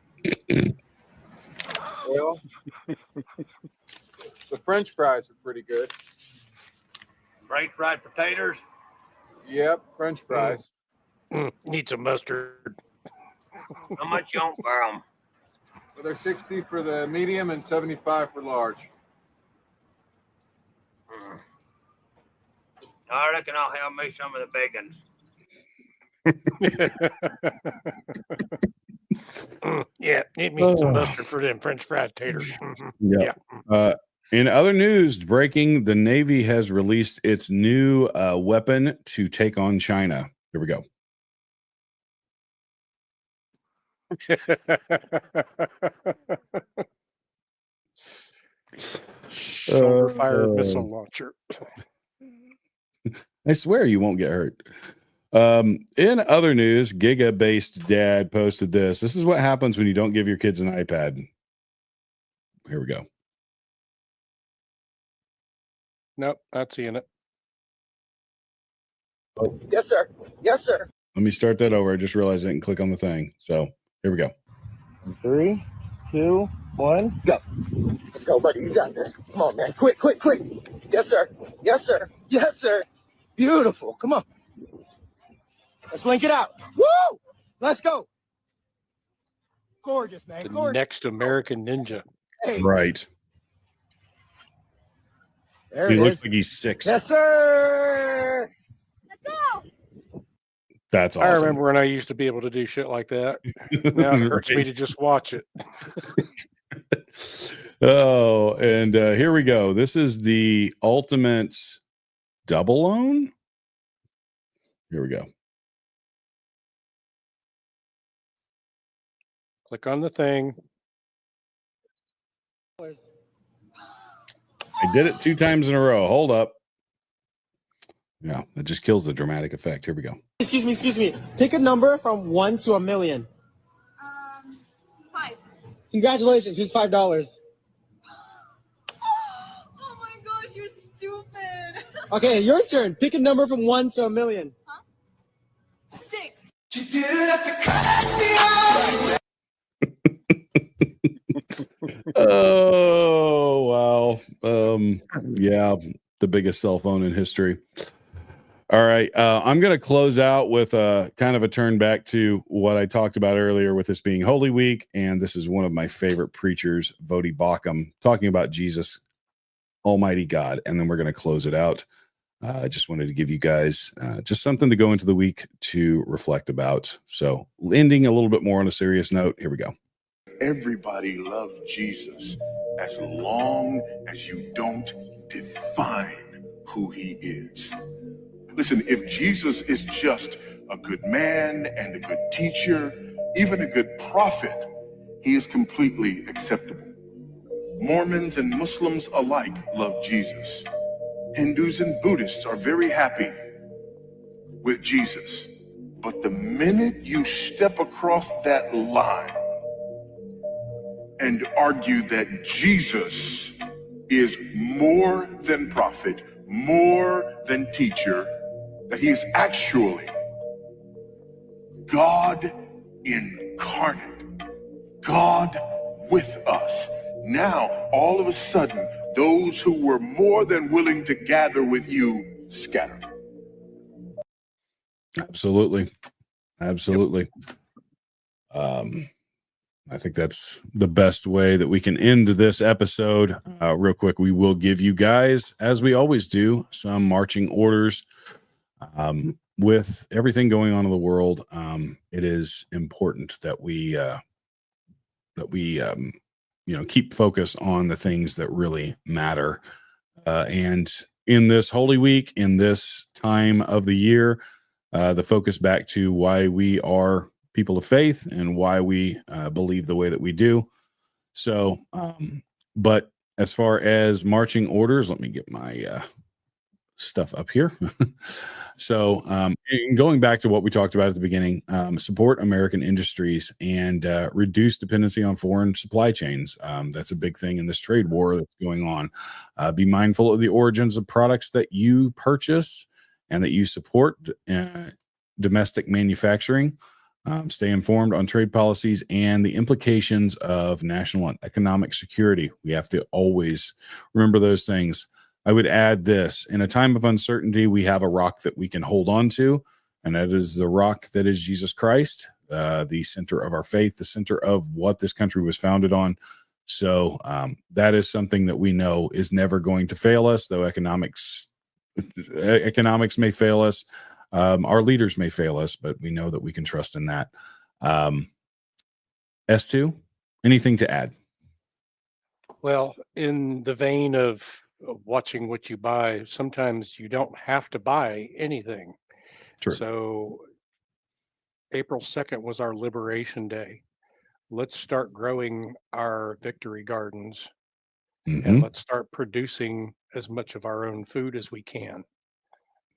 Well, the French fries are pretty good. French fried potatoes? Yep, French fries. Need some mustard. How much you want for them? Well, they're 60 for the medium and 75 for large. I reckon I'll have me some of the bacon. Yeah, need me some mustard for them French fried taters. Yeah. In other news, breaking, the Navy has released its new weapon to take on China. Here we go. Shoulder fire missile launcher. I swear you won't get hurt. In other news, Giga-based dad posted this. This is what happens when you don't give your kids an iPad. Here we go. Nope, not seeing it. Oh, yes, sir. Yes, sir. Let me start that over. I just realized I didn't click on the thing. So here we go. 3, 2, 1, go. Let's go, buddy. You got this. Come on, man. Quick, quick, quick. Yes, sir. Yes, sir. Yes, sir. Beautiful. Come on. Let's link it out. Woo! Let's go. Gorgeous, man. The Gorgeous. next American Ninja. Hey. Right. There He it looks is. like he's 6. Yes, sir. Let's go. That's I awesome. remember when I used to be able to do shit like that. Now it hurts me Right. to just watch it. Oh, and here we go. This is the ultimate double loan. Here we go. Click on the thing. I did it 2 times in a row. Hold up. Yeah, it just kills the dramatic effect. Here we go. Excuse me. Pick a number from 1 to 1,000,000. 5. Congratulations. Here's $5. Oh my gosh, you're stupid. Okay, your turn. Pick a number from 1 to 1,000,000. 6. Oh, wow. Yeah, the biggest cell phone in history. All right. I'm going to close out with a kind of a turn back to what I talked about earlier with this being Holy Week. And this is one of my favorite preachers, Vodi Bakum, talking about Jesus, Almighty God. And then we're going to close it out. I just wanted to give you guys just something to go into the week to reflect about. So ending a little bit more on a serious note. Here we go. Everybody loves Jesus as long as you don't define who he is. Listen, if Jesus is just a good man and a good teacher, even a good prophet, he is completely acceptable. Mormons and Muslims alike love Jesus. Hindus and Buddhists are very happy with Jesus. But the minute you step across that line and argue that Jesus is more than prophet, more than teacher, that he is actually God incarnate, God with us. Now, all of a sudden, those who were more than willing to gather with you scatter. Absolutely. Absolutely. I think that's the best way that we can end this episode. Real quick, we will give you guys, as we always do, some marching orders. With everything going on in the world, it is important that we keep focus on the things that really matter. And in this Holy Week, in this time of the year, the focus back to why we are people of faith and why we believe the way that we do. So, but as far as marching orders, let me get my stuff up here. So going back to what we talked about at the beginning, support American industries and reduce dependency on foreign supply chains. That's a big thing in this trade war that's going on. Be mindful of the origins of products that you purchase and that you support domestic manufacturing. Stay informed on trade policies and the implications of national and economic security. We have to always remember those things. I would add this: in a time of uncertainty, we have a rock that we can hold on to, and that is the rock that is Jesus Christ, the center of our faith, the center of what this country was founded on. So that is something that we know is never going to fail us, though economics may fail us. Our leaders may fail us, but we know that we can trust in that. S2, anything to add? Well, in the vein of watching what you buy, sometimes you don't have to buy anything. True. So April 2nd was our Liberation Day. Let's start growing our victory gardens and let's start producing as much of our own food as we can.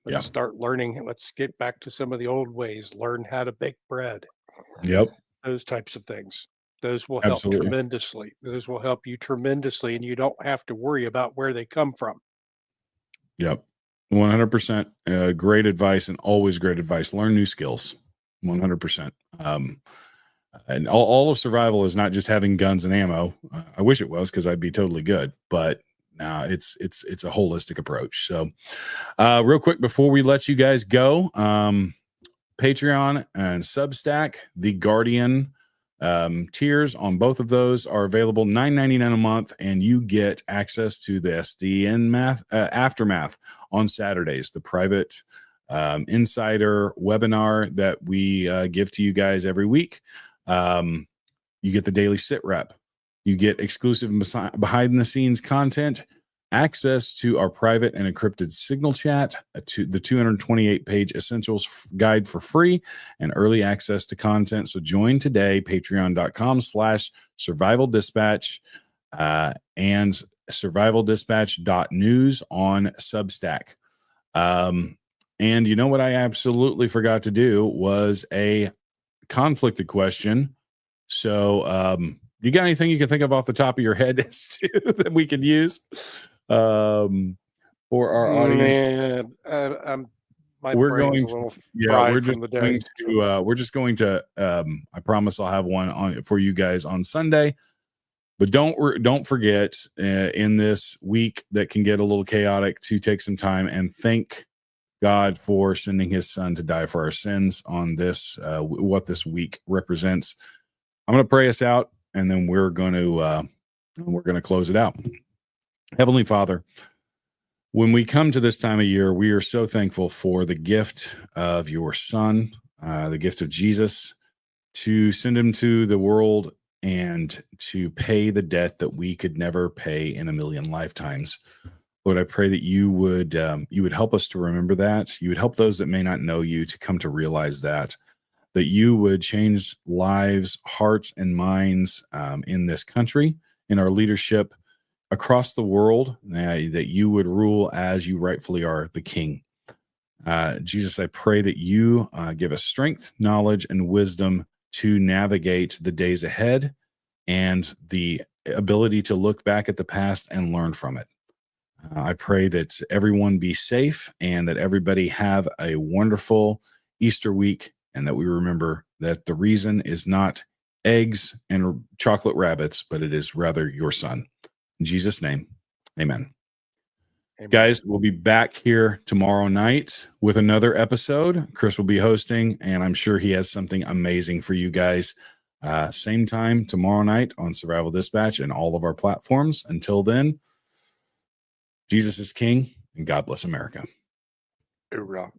Let's start learning. Let's get back to some of the old ways, learn how to bake bread. Yep. Those types of things. Those will help tremendously. Those will help you tremendously, and you don't have to worry about where they come from. Yep. 100%. Great advice, and always great advice. Learn new skills. 100%. And all of survival is not just having guns and ammo. I wish it was, because I'd be totally good, but no, it's a holistic approach. So real quick before we let you guys go, Patreon and Substack, the Guardian tiers on both of those are available, $9.99 a month, and you get access to the SDN Aftermath on Saturdays, the private insider webinar that we give to you guys every week. You get the daily SITREP. You get exclusive behind the scenes content, access to our private and encrypted signal chat, to the 228-page essentials guide for free, and early access to content. So join today, patreon.com/survival dispatch and survivaldispatch.news on Substack. And you know what I absolutely forgot to do was a conflicted question. So you got anything you can think of off the top of your head that we could use for our audience? Man, we're just going to I promise I'll have one on for you guys on Sunday. But don't forget in this week that can get a little chaotic to take some time and thank God for sending his son to die for our sins on this, what this week represents. I'm going to pray us out, and then we're going to close it out. Heavenly Father, when we come to this time of year, we are so thankful for the gift of your son, the gift of Jesus, to send him to the world and to pay the debt that we could never pay in a million lifetimes. Lord, I pray that you would help us to remember that. You would help those that may not know you to come to realize that you would change lives, hearts, and minds in this country, in our leadership across the world, that you would rule as you rightfully are, the King. Jesus, I pray that you give us strength, knowledge, and wisdom to navigate the days ahead and the ability to look back at the past and learn from it. I pray that everyone be safe and that everybody have a wonderful Easter week, and that we remember that the reason is not eggs and chocolate rabbits, but it is rather your son. In Jesus' name, amen. Guys, we'll be back here tomorrow night with another episode. Chris will be hosting, and I'm sure he has something amazing for you guys. Same time tomorrow night on Survival Dispatch and all of our platforms. Until then, Jesus is King, and God bless America. Hoorah.